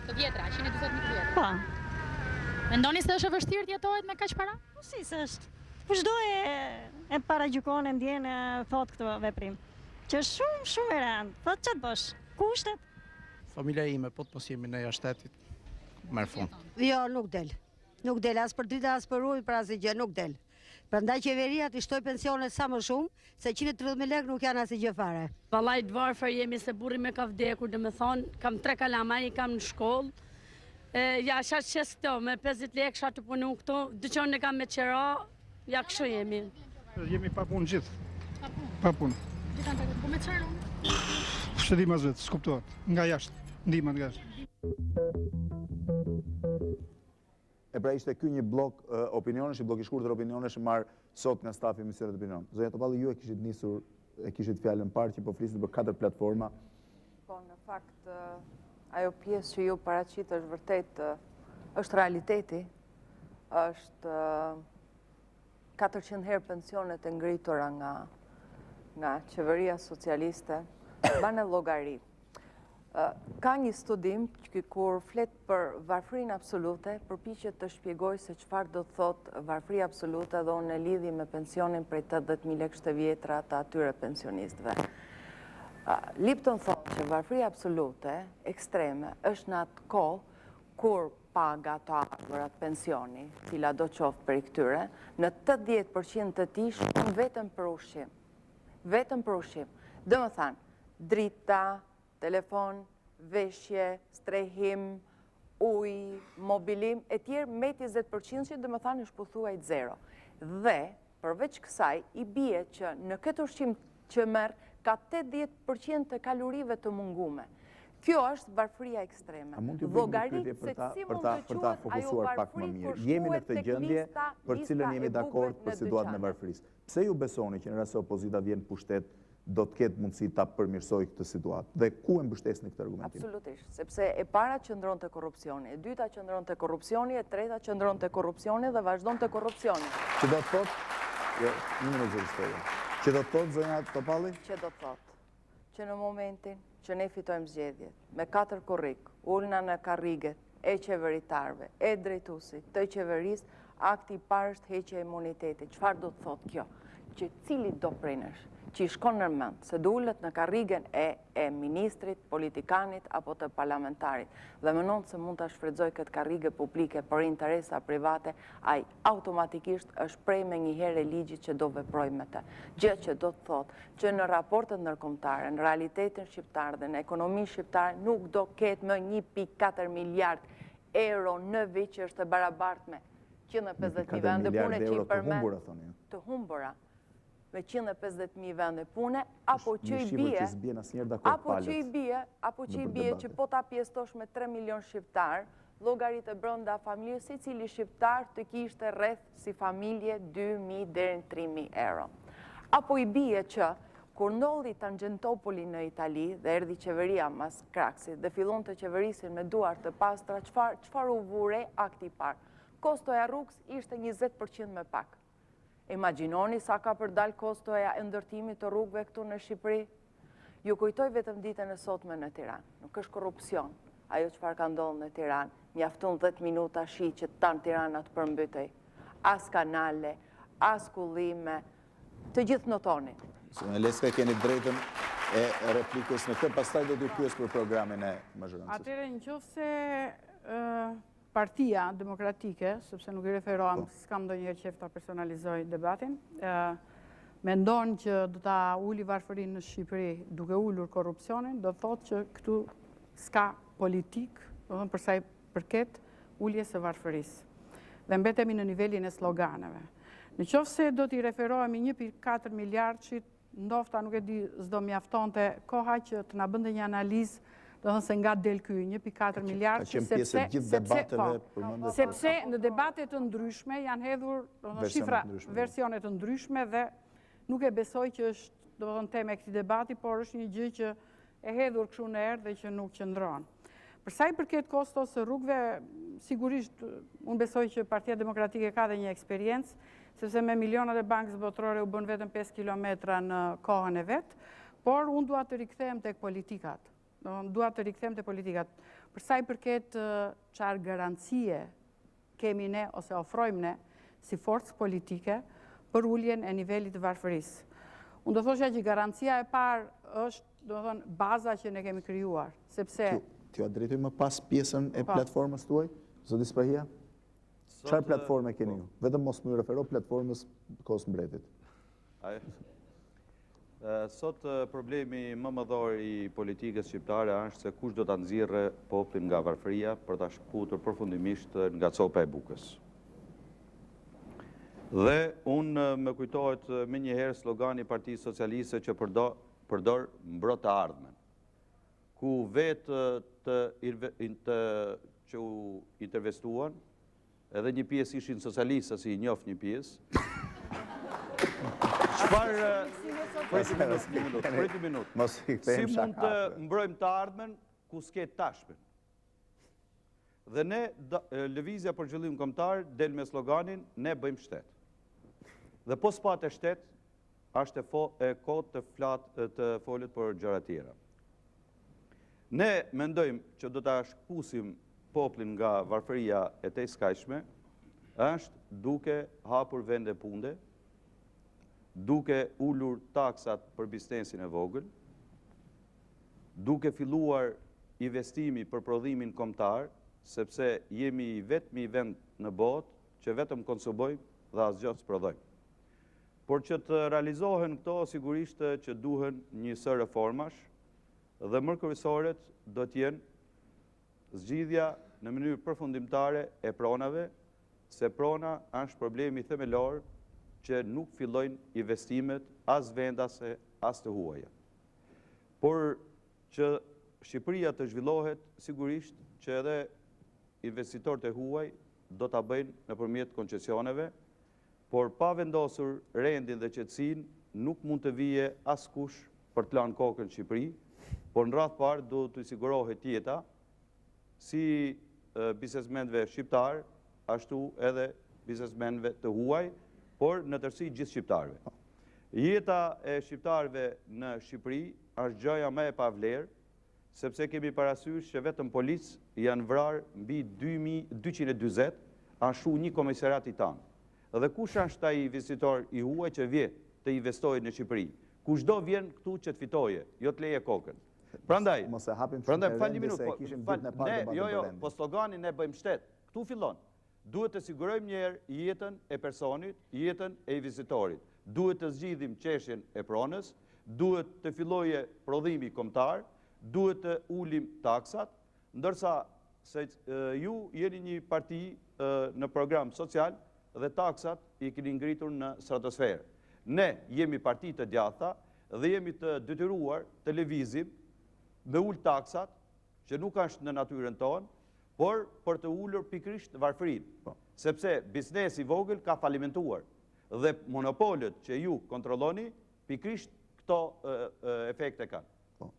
Të vjetra, 140.000 vjetra. Po. Mendoni se është e vështirë të jetohet me kaq para? Po si se është. Po çdo e paragjykon, e ndjen, thot këtë veprim. Që është shumë e rëndë. Po ç'të bësh? Kushtet? Familja ime, po të mos jemi në jashtë shtetit, merr fund. Jo, nuk del. Nuk del as për dritë as për ujë, për asgjë gjë nuk del. Prandaj qeveria të shtoj pensionet sa më shumë, se 130.000 lekë nuk janë asgjë fare. Vallai të varfër jemi se burri me ka vdekur, domethënë kam 3 kalamaj, i kam në shkollë. Ja shash qes këto, me 50 lekë shash të punu këto, dyqonin e kam me qera, ja kështu jemi. Jemi pa punë gjithë. Pa punë. Po me çfarë? Shëdim as vetë, s'kuptohet. Nga jashtë, ndihma nga jashtë. E pra ishte ky një blok opinionesh, një blok i shkurtër opinionesh marr sot nga stafi i emisionit opinion. Zonja Topalli, ju e kishit fjalën parë që po flisit për 4 platforma. Po, në fakt, ajo pjesë që ju paraqit është vërtet, është realiteti, është 400 herë pensionet e ngritura nga qeveria socialiste, banë llogari. Ka një studim që kur flet për varfërinë absolute, përpiqet të shpjegoj se çfarë do të thotë varfëria absolute dhe unë e lidhi me pensionin prej 80.000 lekësh të vjetra të atyre pensionistëve. Lipton thotë që varfëria absolute, ekstreme, është në atë kohë kur paga të ardhurat pensioni, cila do qoftë për i këtyre, në 80% të tij shkon vetëm për ushqim. Vetëm për ushqim. Domethënë, drita, telefon, veshje, strehim, ujë, mobilim, e tjerë me 20% që domethënë është pothuaj zero. Dhe, përveç kësaj, i bie që në këtë ushqim që merr ka 80% të kalorive të mungume. Kjo është varfëria ekstreme. A mund të bëjmë një pyetje për ta fokusuar pak më mirë? Jemi në këtë gjendje për cilën jemi dakord për situatën e varfërisë. Pse ju besoni që në rast se opozita vjen pushtet do të ketë mundësi ta përmirësoj këtë situatë? Dhe ku e mbështesni këtë argumentim? Absolutisht, sepse e para qëndron te korrupsioni, e dyta qëndron te korrupsioni, e treta qëndron te korrupsioni dhe vazhdon te korrupsioni. Që do të thotë? Jo, një minutë zëristojë. Që do të thotë, zonja Topalli? Që do të thotë që në momentin që ne fitojmë zgjedhjet, me 4 korrik, ulna në karriget e qeveritarve, e drejtuesit të qeverisë, akti i parë është heqja e imunitetit. Çfarë do të thotë kjo? Që cili do prinësh që i shkon në mend se do ulet në karrigen e ministrit, politikanit apo të parlamentarit dhe mënon se mund të shfrytëzoj këtë karrige publike për interesa private, ai automatikisht është prej me një herë e ligjit që do veproj me të. Gjë që do të thotë që në raportet ndërkombëtare, në realitetin shqiptar dhe në ekonominë shqiptare nuk do ketë më 1.4 miliard euro në vit që është e barabartë me 150.000 vende pune që i përmend të humbura. Me 150.000 vende pune, apo që i bie që po ta pjesëtosh me 3 milion shqiptar, llogaritë brenda familjës, secili shqiptar të kishte rreth si familje 2.000 deri në 3.000 euro. Apo i bie që kur ndodhi Tangentopoli në Itali dhe erdhi qeveria mas Kraksit dhe fillon të qeverisin me duar të pastra, çfarë u vure akti i parë? Kostoja rrugës ishte 20% me pak. Imagjinoni sa ka përdal kostoja e ndërtimit të rrugëve këtu në Shqipëri. Ju kujtoj vetëm ditën e sotme në Tiranë. Nuk është korrupsion. Ajo çfarë ka ndodhur në Tiranë, mjafton 10 minuta shi që tanë Tirana të përmbytej. As kanale, as kullime, të gjithë notoni. Zonja Leskaj, keni drejtën e replikës në këtë, pastaj do t'ju pyes për programin e mazhërancës. Atëherë nëse Partia Demokratike, sepse nuk i referohem, s'kam ndonjëherë qef ta personalizoj debatin, mendon që do ta uli varfërinë në Shqipëri duke ulur korrupsionin, do thotë që këtu s'ka politik, domethënë për sa i përket uljes së varfërisë. Dhe mbetemi në nivelin e sloganeve. Nëse do t'i referohemi 1.4 miliardçit, ndofta nuk e di, s'do mjaftonte koha që të na bënte një analizë, do thënë se nga del ky 1.4 miliard, sepse në debate të ndryshme janë hedhur shifra, versione të ndryshme dhe nuk e besoj që është do të thënë tema e këtij debati, por është një gjë që e hedhur kështu në erë dhe që nuk qëndron. Për sa i përket kostos së rrugëve, sigurisht unë besoj që Partia Demokratike ka dhe një eksperiencë, sepse me milionat e bankës botërore u bën vetëm 5 kilometra në kohën e vet, por unë dua të rikthehem tek politikat. Dua të rikthehem te politikat. Përsa i përket qarë garancie kemi ne ose ofrojmë ne si forcë politike për ulljen e nivelit të varfërisë. Unë do thosha që garancia e parë është, do të thonë, baza që ne kemi krijuar, sepse... T'ju drejtoj më pas pjesën e platformës tuaj, zoti Spahia? Çfarë platforme keni ju? Vetëm mos më refero platformës Kohës Mbretit. Sot problemi më mëdhor i politikës shqiptare është se kush do ta nxjerrë popullin nga varfëria për ta shkputur përfundimisht nga copa e bukës. Dhe unë më kujtohet më njëherë slogani Partisë Socialiste që përdor mbrojtë të ardhmen, ku vetë që u intervestuan, edhe një pjesë ishin socialistë, si i njoh një pjesë. Priti minut. Si mund të mbrojmë të ardhmen ku s'ket tashmen? Dhe ne, Lëvizja për Zhvillim Kombëtar, del me sloganin, ne bëjmë shtet. Dhe po s'pat e shtet, është e kohë të folet për gjëra tjera. Ne mendojmë që do të shkpusim poplin nga varfëria e te skajshme, është duke hapur vende punde, duke ullur taksat për biznesin e vogël, duke filluar investimi për prodhimin kombëtar, sepse jemi vetëm i vend në botë që vetëm konsumojmë dhe asgjë s'prodhojmë. Por që të realizohen këto, sigurisht që duhen një sër reformash dhe më kryesoret do t'jenë zgjidhja në mënyrë përfundimtare e pronave, se prona është problemi themelor që nuk fillojnë investimet as vendase, as të huaja. Por që Shqipëria të zhvillohet, sigurisht që edhe investitorët e huaj do t'a bëjnë nëpërmjet koncesioneve, por pa vendosur rendin dhe qetësinë, nuk mund të vije askush për të lanë kokën në Shqipëri, por në radhë parë do të sigurohet jeta si biznesmenëve shqiptar, ashtu edhe biznesmenëve të huaj, por në tërësi gjithë shqiptarëve. Jeta e shqiptarëve në Shqipëri është gjëja më e pavlerë, sepse kemi parasysh që vetëm policë janë vrarë mbi 2240, ashtu një komisariat i tanë. Dhe kush është ai investitor i huaj që vje të investojë në Shqipëri? Kushdo vjen këtu që të fitoje, jo të leje kokën. Prandaj, fal një minutë, po sloganin ne bëjmë shtet, këtu fillon. Duhet të sigurojmë njëherë jetën e personit, jetën e investitorit. Duhet të zgjidhim çështjen e pronës, duhet të filloje prodhimi kombëtar, duhet të ulim taksat, ndërsa se ju jeni një parti në program social dhe taksat i keni ngritur në stratosferë. Ne jemi parti të djatha dhe jemi të detyruar të lëvizim me ul taksat, që nuk është në natyrën tonë, por për të ulur pikërisht varfërinë, sepse biznesi i vogël ka falimentuar dhe monopolet që ju kontrolloni pikërisht këto efekte kanë.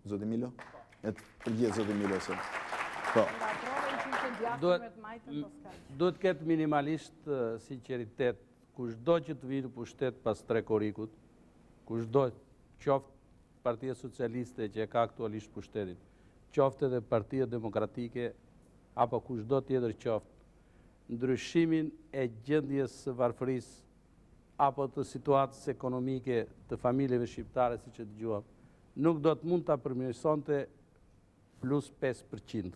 Zoti Milo? Përgjigjet zoti Milo se. Duhet ketë minimalisht sinqeritet. Kushdo që të vinë pushtet pas 3 Korrikut, kushdo qoftë Partia Socialiste që e ka aktualisht pushtetin, qoftë edhe Partia Demokratike, apo kushdo tjetër qoftë, ndryshimin e gjendjes së varfërisë apo të situatës ekonomike të familjeve shqiptare, siç e dëgjuam, nuk do të mund ta përmirësonte plus 5%.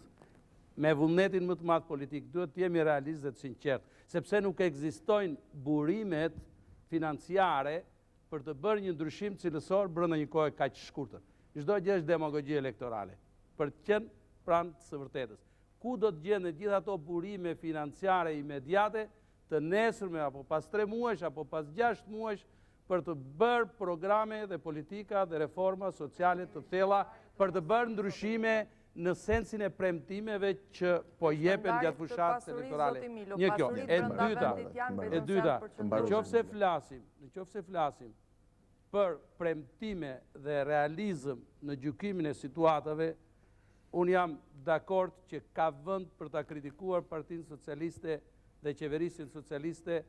Me vullnetin më të madh politik duhet të jemi realistë dhe të sinqertë, sepse nuk ekzistojnë burimet financiare për të bërë një ndryshim cilësor brenda një kohe kaq shkurtër. Çdo gjë është demagogji elektorale, për të qenë pranë së vërtetës. Ku do të gjenden gjithë ato burime financiare imediate të nesërme apo pas 3 muajsh apo pas 6 muajsh për të bërë programe dhe politika dhe reforma sociale të thella, për të bërë ndryshime në sensin e premtimeve që po jepen gjatë fushatës elektorale. Një kjo. E dyta, nëse flasim për premtime dhe realizëm në gjykimin e situatave, unë jam dakord që ka vend për ta kritikuar Partinë Socialiste dhe qeverisin socialiste,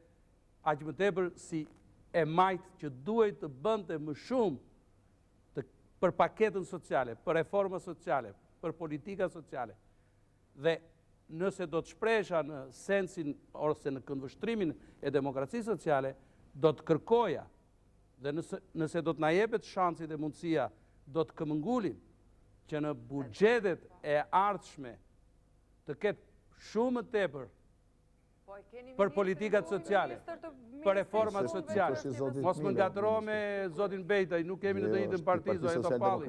aq më tepër si e majtë që duhet të bënte më shumë për paketën sociale, për reforma sociale, për politika sociale. Dhe nëse do të shpresha në sensin ose në këndvështrimin e demokracisë sociale, do të kërkoja dhe nëse do të na jepet shansi dhe mundësia, do të këmëngullim që në buxhetet e ardhshme të ketë shumë të tepër për politikat sociale, për reformat sociale. Mos më ngatëro me zotin Bejtaj, nuk kemi në të njëjtën parti, zotin Topalli.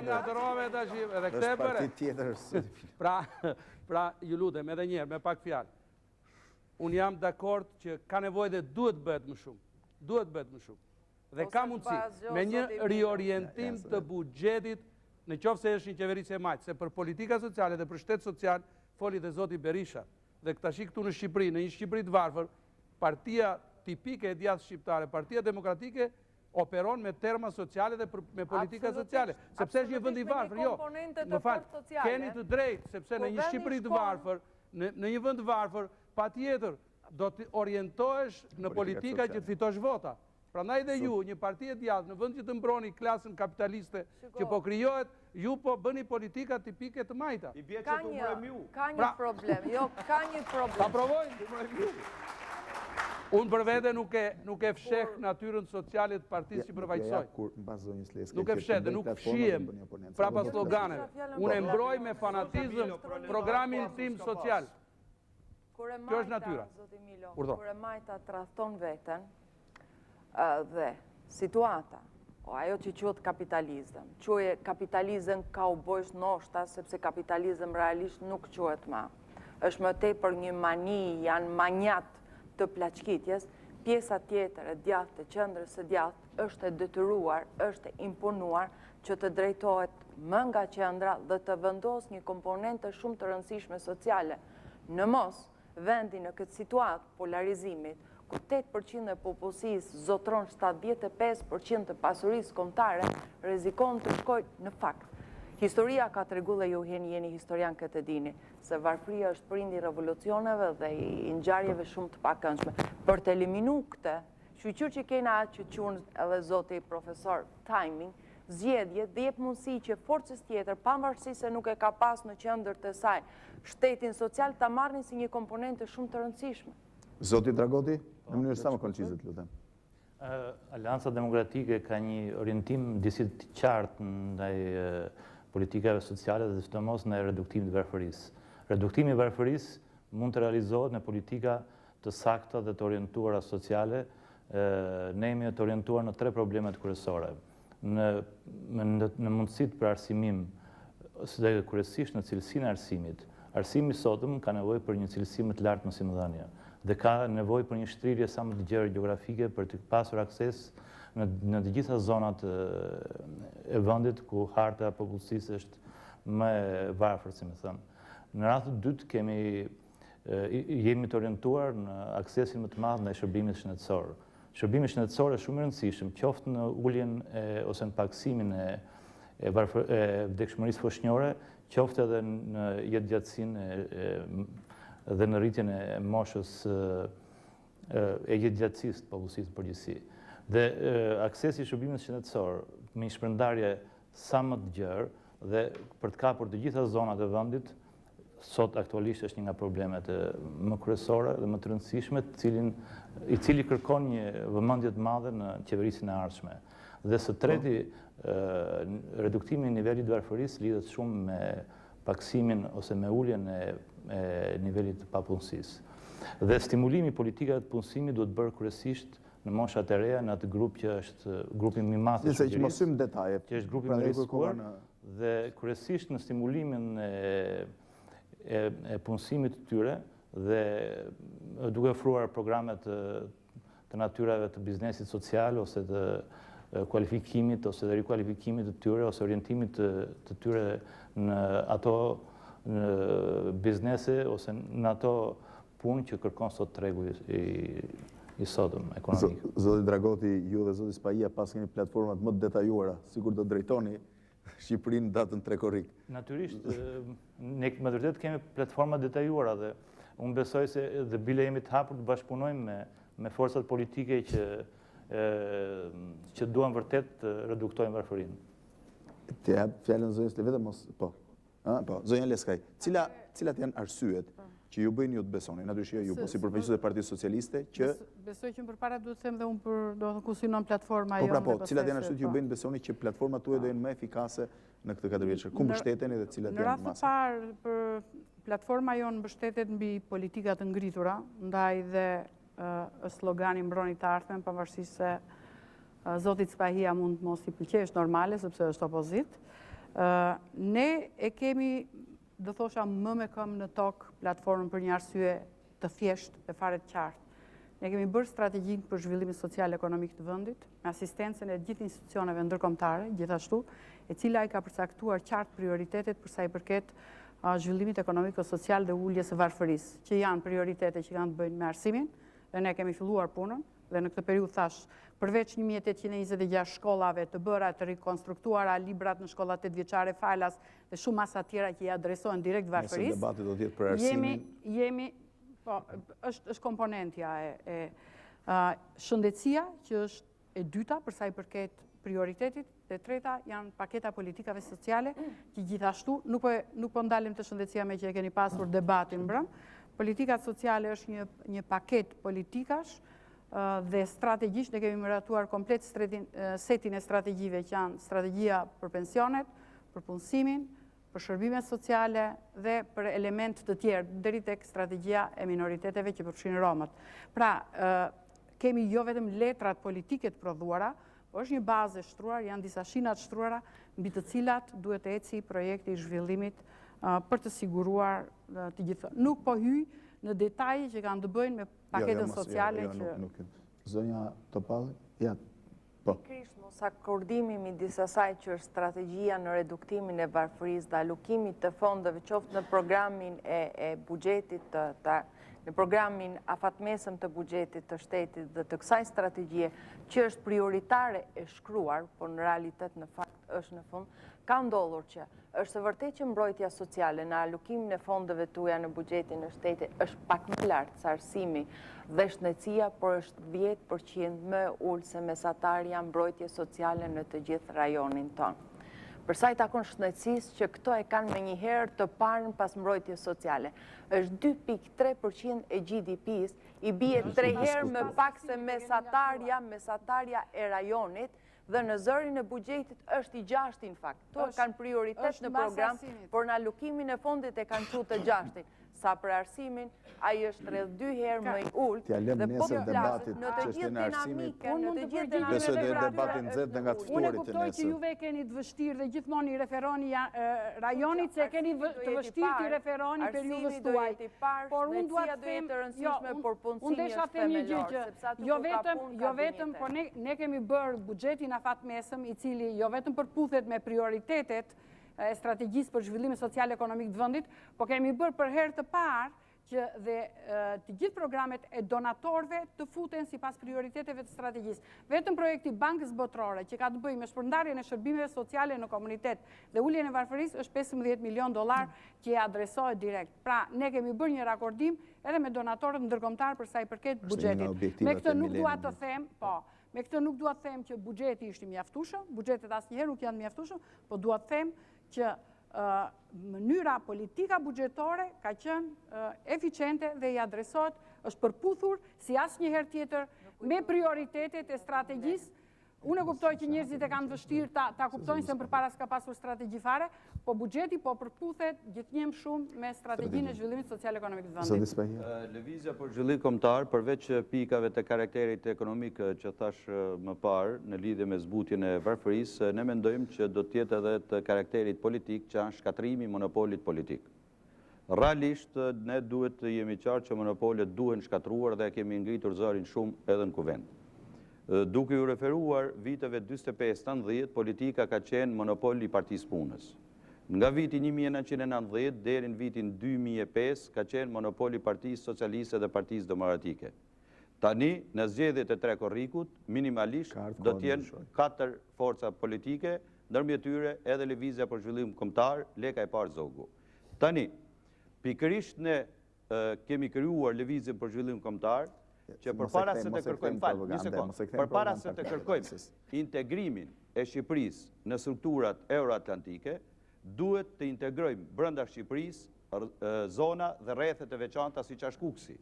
Ngatëro me tash, edhe këtë bëre. Pra, ju lutem, edhe njerë, me pak fjalë. Unë jam dakord që ka nevojë dhe duhet bëhet më shumë. Duhet bëhet më shumë. Dhe ka mundësi, me një riorientim të buxhetit, në qoftë se është një qeverisje e majtë, se për politika sociale dhe për shtet social, foli dhe zoti Berisha. Dhe këtashi këtu në Shqipëri, në një Shqipëri të varfër, partia tipike e djathtë shqiptare, partia demokratike, operon me terma sociale dhe me politika sociale. Sepse është një vend i varfër, jo. Më falë, keni të drejtë, sepse në një Shqipëri të varfër, në një vend të varfër, patjetër, do të orientohesh në politika që të fitosh vota. Prandaj dhe ju, një parti e djathtë, në vend që të mbroni klasën kapitaliste që po krijohet, ju po bëni politika tipike të majta. Ka një problem, jo, ka një problem. Ta provojnë të mbrojmë ju. Unë për vete nuk e fsheh natyrën sociale të partisë që përvajtësoj. Nuk e fsheh dhe nuk fshihem prapa sloganeve. Unë e mbroj me fanatizëm programin tim social. Kjo është natyra. Kur e majta tradhton veten, dhe situata, ajo që quhet kapitalizëm, quhet kapitalizëm kaubojsh noshta, sepse kapitalizëm realisht nuk quhet ma. Është më tepër një mani, janë manjat të plaçkitjes, pjesa tjetër e djathtë të qendrës së djathtë është e detyruar, është e imponuar që të drejtohet më nga qendra dhe të vendos një komponente shumë të rëndësishme sociale. Në mos, vendi në këtë situatë polarizimit, ku 8% e popullsisë zotron 75% të pasurisë kombëtare, rrezikon të shkojë në fakt. Historia ka tregu dhe ju jeni historian këtë e dini, se Varfëria është prindi i revolucioneve dhe i ngjarjeve shumë të pakëndshme. Për të eliminu këtë, shqyqyr që kena atë që qunë edhe zoti profesor timing, zgjedhjet dhe jep mundësi që forcës tjetër, pavarësisht se nuk e ka pas në qendër të saj, shtetin social ta marrin si një komponente shumë të rëndësishme. Zoti Dragoti, në mënyrë sa më koncizet, lutem. Alianca Demokratike ka një orientim disi të qartë ndaj politikave sociale dhe sidomos në reduktimit të varfërisë. Reduktimi i varfërisë mund të realizohet në politika të sakta dhe të orientuara sociale. Ne jemi të orientuar në 3 problemet kryesore. Në mundësit për arsimim, dhe kryesisht në cilësinë e arsimit. Arsimi sotëm ka nevojë për një cilësi më të lartë mësimdhënie dhe ka nevojë për një shtrirje sa më të gjerë gjeografike për të pasur akses në të gjitha zonat e vendit ku harta e popullsisë është më e varfër, si më thënë. Në radhë të dytë jemi të orientuar në aksesin më të madh ndaj shërbimit shëndetësor. Shërbimi shëndetësor është shumë i rëndësishëm, qoftë në uljen ose në paksimin e vdekshmërisë foshnjore, qoftë edhe në jetëgjatësinë dhe në rritjen e moshës e jetëgjatësisë të popullsisë në përgjithësi. Dhe aksesi i shërbimit shëndetësor me një shpërndarje sa më të gjerë dhe për të kapur të gjitha zonat e vendit, sot aktualisht është një nga problemet më kryesore dhe më të rëndësishme, i cili kërkon një vëmendje të madhe në qeverisjen e ardhshme. Dhe së treti, reduktimi i nivelit të varfërisë lidhet shumë me paksimin ose me uljen e nivelit të papunësisë. Dhe stimulimi i politikave të punësimit duhet bërë kryesisht në moshat e reja, në atë grup që është grupi më i madh i shoqërisë, që është grupi më i rrezikuar, dhe kryesisht në stimulimin e punësimit të tyre dhe duke ofruar programe të natyrave të biznesit social ose të kualifikimit ose të rikualifikimit të tyre ose orientimit të tyre në ato biznese ose në ato punë që kërkon sot tregu i sotëm ekonomik. Zoti Dragoti, ju dhe zoti Spahia pas keni platformat më të detajuara, sikur do drejtoni Shqipërinë datën 3 korrik. Natyrisht, ne me vërtet kemi platforma detajuara dhe unë besoj se dhe bile jemi të hapur të bashkëpunojmë me forcat politike që duan vërtet të reduktojnë varfërinë. Të jap fjalën zonës të vetëm mos po. Zonja Leskaj, cilat janë arsyet që ju bëjnë ju të besoni, natyrisht ju, po si përfaqësues e Partisë Socialiste, që besoj që përpara duhet të them dhe unë për do të kusinon platforma jonë. Po, cilat janë arsyet që ju bëjnë besoni që platformat tuaja do jenë më efikase në këtë 4 vjeçër? Ku mbështeten dhe cilat Në janë rast të masat? parë për platforma jonë mbështetet mbi politikat të ngritura, ndaj dhe slogani mbroni të ardhmen, pavarësisht se Zotit Spahia mund mos i pëlqej, është normale sepse është opozit. Ne e kemi, do thosha, më me këm në tokë platformën për një arsye të thjeshtë e fare të qartë. Ne kemi bërë strategjik për zhvillimin social ekonomik të vendit, me asistencën e gjithë institucioneve ndërkombëtare, gjithashtu, e cila i ka përcaktuar qartë prioritetet për sa i përket zhvillimit ekonomiko-social dhe uljes së varfërisë, që janë prioritete që kanë të bëjnë me arsimin, dhe ne kemi filluar punën, dhe në këtë periudhë thash, përveç 1826 shkollave të bëra të rikonstruktuara, librat në shkollat 8 vjeçare, falas dhe shumë masa tjera që i adresohen direkt varfërisë. Nëse debati do të jetë për arsimin. Po, është komponentja e shëndetësia, që është e dyta për sa i përket prioritetit, dhe treta janë paketa politikave sociale, që gjithashtu nuk po ndalim të shëndetësia me që e keni pasur debatin mbrëm. Politikat sociale është një paket politikash dhe strategjish, ne kemi miratuar komplet setin e strategjive që janë strategjia për pensionet, për punësimin, për shërbimet sociale dhe për element të tjerë, deri tek strategjia e minoriteteve që përfshin Romat. Pra, kemi jo vetëm letrat politike të prodhuara, po është një bazë e shtruar, janë disa shinat shtruara, mbi të cilat duhet të eci projekti i zhvillimit për të siguruar të gjithë. Nuk po hyj në detaje që kanë të bëjnë me paketën sociale që... Zonja Topalli? Ja, po. Pikërisht mos akordimi midis asaj që është strategjia në reduktimin e varfërisë dhe alokimit të fondeve, qoftë në programin e buxhetit në programin afatmesëm të buxhetit të shtetit dhe të kësaj strategjie, që është prioritare e shkruar, por në realitet në fakt është në fund, ka ndodhur që është e vërtetë që mbrojtja sociale në alokimin e fondeve tuaja në buxhetin e shtetit është pak më lartë se arsimi dhe shëndetësia, por është 10% më ulë se mesatarja mbrojtje sociale në të gjithë rajonin tonë. Përsa i takon shëndetësisë që këto e kanë me njëherë të parën pas mbrojtje sociale. Është 2.3% e GDP-s, i bie 3 herë më pak se mesatarja e rajonit, dhe në zërin e buxhetit është i 6 në fakt. To kanë prioritet në program, por në alokimin e fondit e kanë qenë të 6. Sa për arsimin, ai është rreth 2 herë më i ulët. T'ja lëm nesër debatit çështjen e arsimit. Besoj dhe debatin nxehtë nga të ftuarit unë kuptoj që juve keni të vështirë dhe gjithmonë i referoni rajonit se keni të vështirë të referoni periudhës tuaj. Por unë dua të them, unë desha të them një gjë që jo vetëm, por ne kemi bërë buxhetin afatmesëm i cili jo vetëm përputhet me prioritetet e strategjisë për zhvillimin social ekonomik të vendit, po kemi bërë për herë të parë që dhe të gjithë programet e donatorëve të futen sipas prioriteteve të strategjisë. Vetëm projekti Bankës Botërore që ka të bëjë me shpërndarjen e shërbimeve sociale në komunitet dhe uljen e varfërisë është $15 milion që i adresohet direkt. Pra, ne kemi bërë një rakordim edhe me donatorët ndërkombëtar për sa i përket buxhetit. Me këtë nuk dua të them, me këtë nuk dua të them që buxheti ishte mjaftueshëm, buxhetet asnjëherë nuk janë mjaftueshëm, po dua të them që mënyra politika buxhetore ka qenë eficiente dhe i adresohet, është përputhur si asnjëherë tjetër me prioritetet e strategjisë. Unë e kuptoj që njerëzit e kanë vështirë ta kuptojnë se përpara s'ka pasur strategji fare, po buxheti po përputhet gjithnjëm shumë me strategjinë e zhvillimit social ekonomik të vendit. Lëvizja për zhvillim kombëtar, përveç pikave të karakterit ekonomik që thash më parë në lidhje me zbutjen e varfërisë, ne mendojmë që do të jetë edhe të karakterit politik që është shkatrimi i monopolit politik. Realisht ne duhet të jemi qartë që monopolet duhen shkatruar dhe kemi ngritur zërin shumë edhe në kuvend. Duke ju referuar viteve 45-90, politika ka qenë monopoli i Partisë Punës. Nga viti 1990 deri në vitin 2005 ka qenë monopoli i Partisë Socialiste dhe Partisë Demokratike. Tani, në zgjedhjet e 3 Korrikut, minimalisht do të jenë 4 forca politike, ndërmjet tyre edhe Lëvizja për Zhvillim Kombëtar, leka e parë zogu. Tani, pikërisht ne kemi krijuar Lëvizjen për Zhvillim Kombëtar, që përpara se të kërkojmë integrimin e Shqipërisë në strukturat euroatlantike, duhet të integrojmë brenda Shqipërisë zona dhe rrethet e veçanta si Qashkuksi.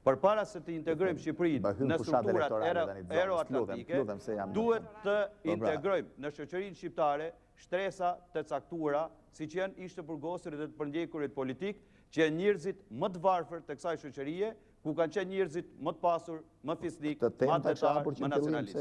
Përpara se të integrojmë Shqipërinë në strukturat euroatlantike, duhet të integrojmë në shoqërinë shqiptare shtresa të caktuara, siç janë ishte burgosurit dhe të përndjekurit politik, që janë njerëzit më të varfër të kësaj shoqërie, ku kanë qenë njerëzit më të pasur, më fisnik, më atletar, më nacionalist.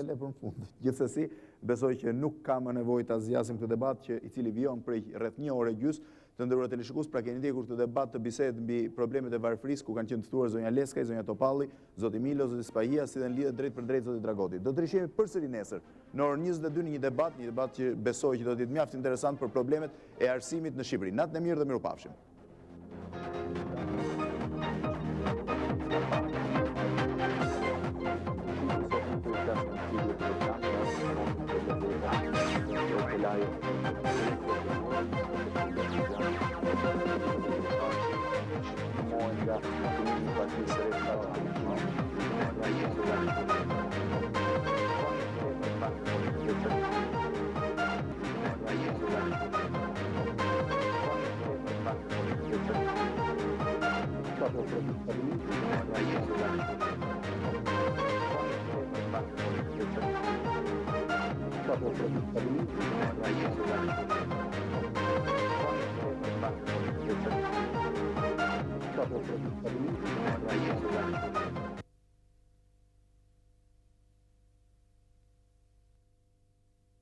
Gjithsesi, besoj që nuk ka më nevojë ta zgjasim këtë debat që i cili vijon prej rreth 1 ore gjys. Të nderuar teleshikues, pra keni ndjekur këtë debat të bisedë mbi problemet e Varfërisë, ku kanë qenë të ftuar zonja Leskaj, zonja Topalli, zoti Milo, zoti Spahia, si dhe në lidhje drejt për drejt zoti Dragoti. Do të rishemi përsëri nesër në orën 22 në një debat që besoj që do të jetë mjaft interesant për problemet e arsimit në Shqipëri. Natën e mirë dhe mirupafshim. Problemet Sociale.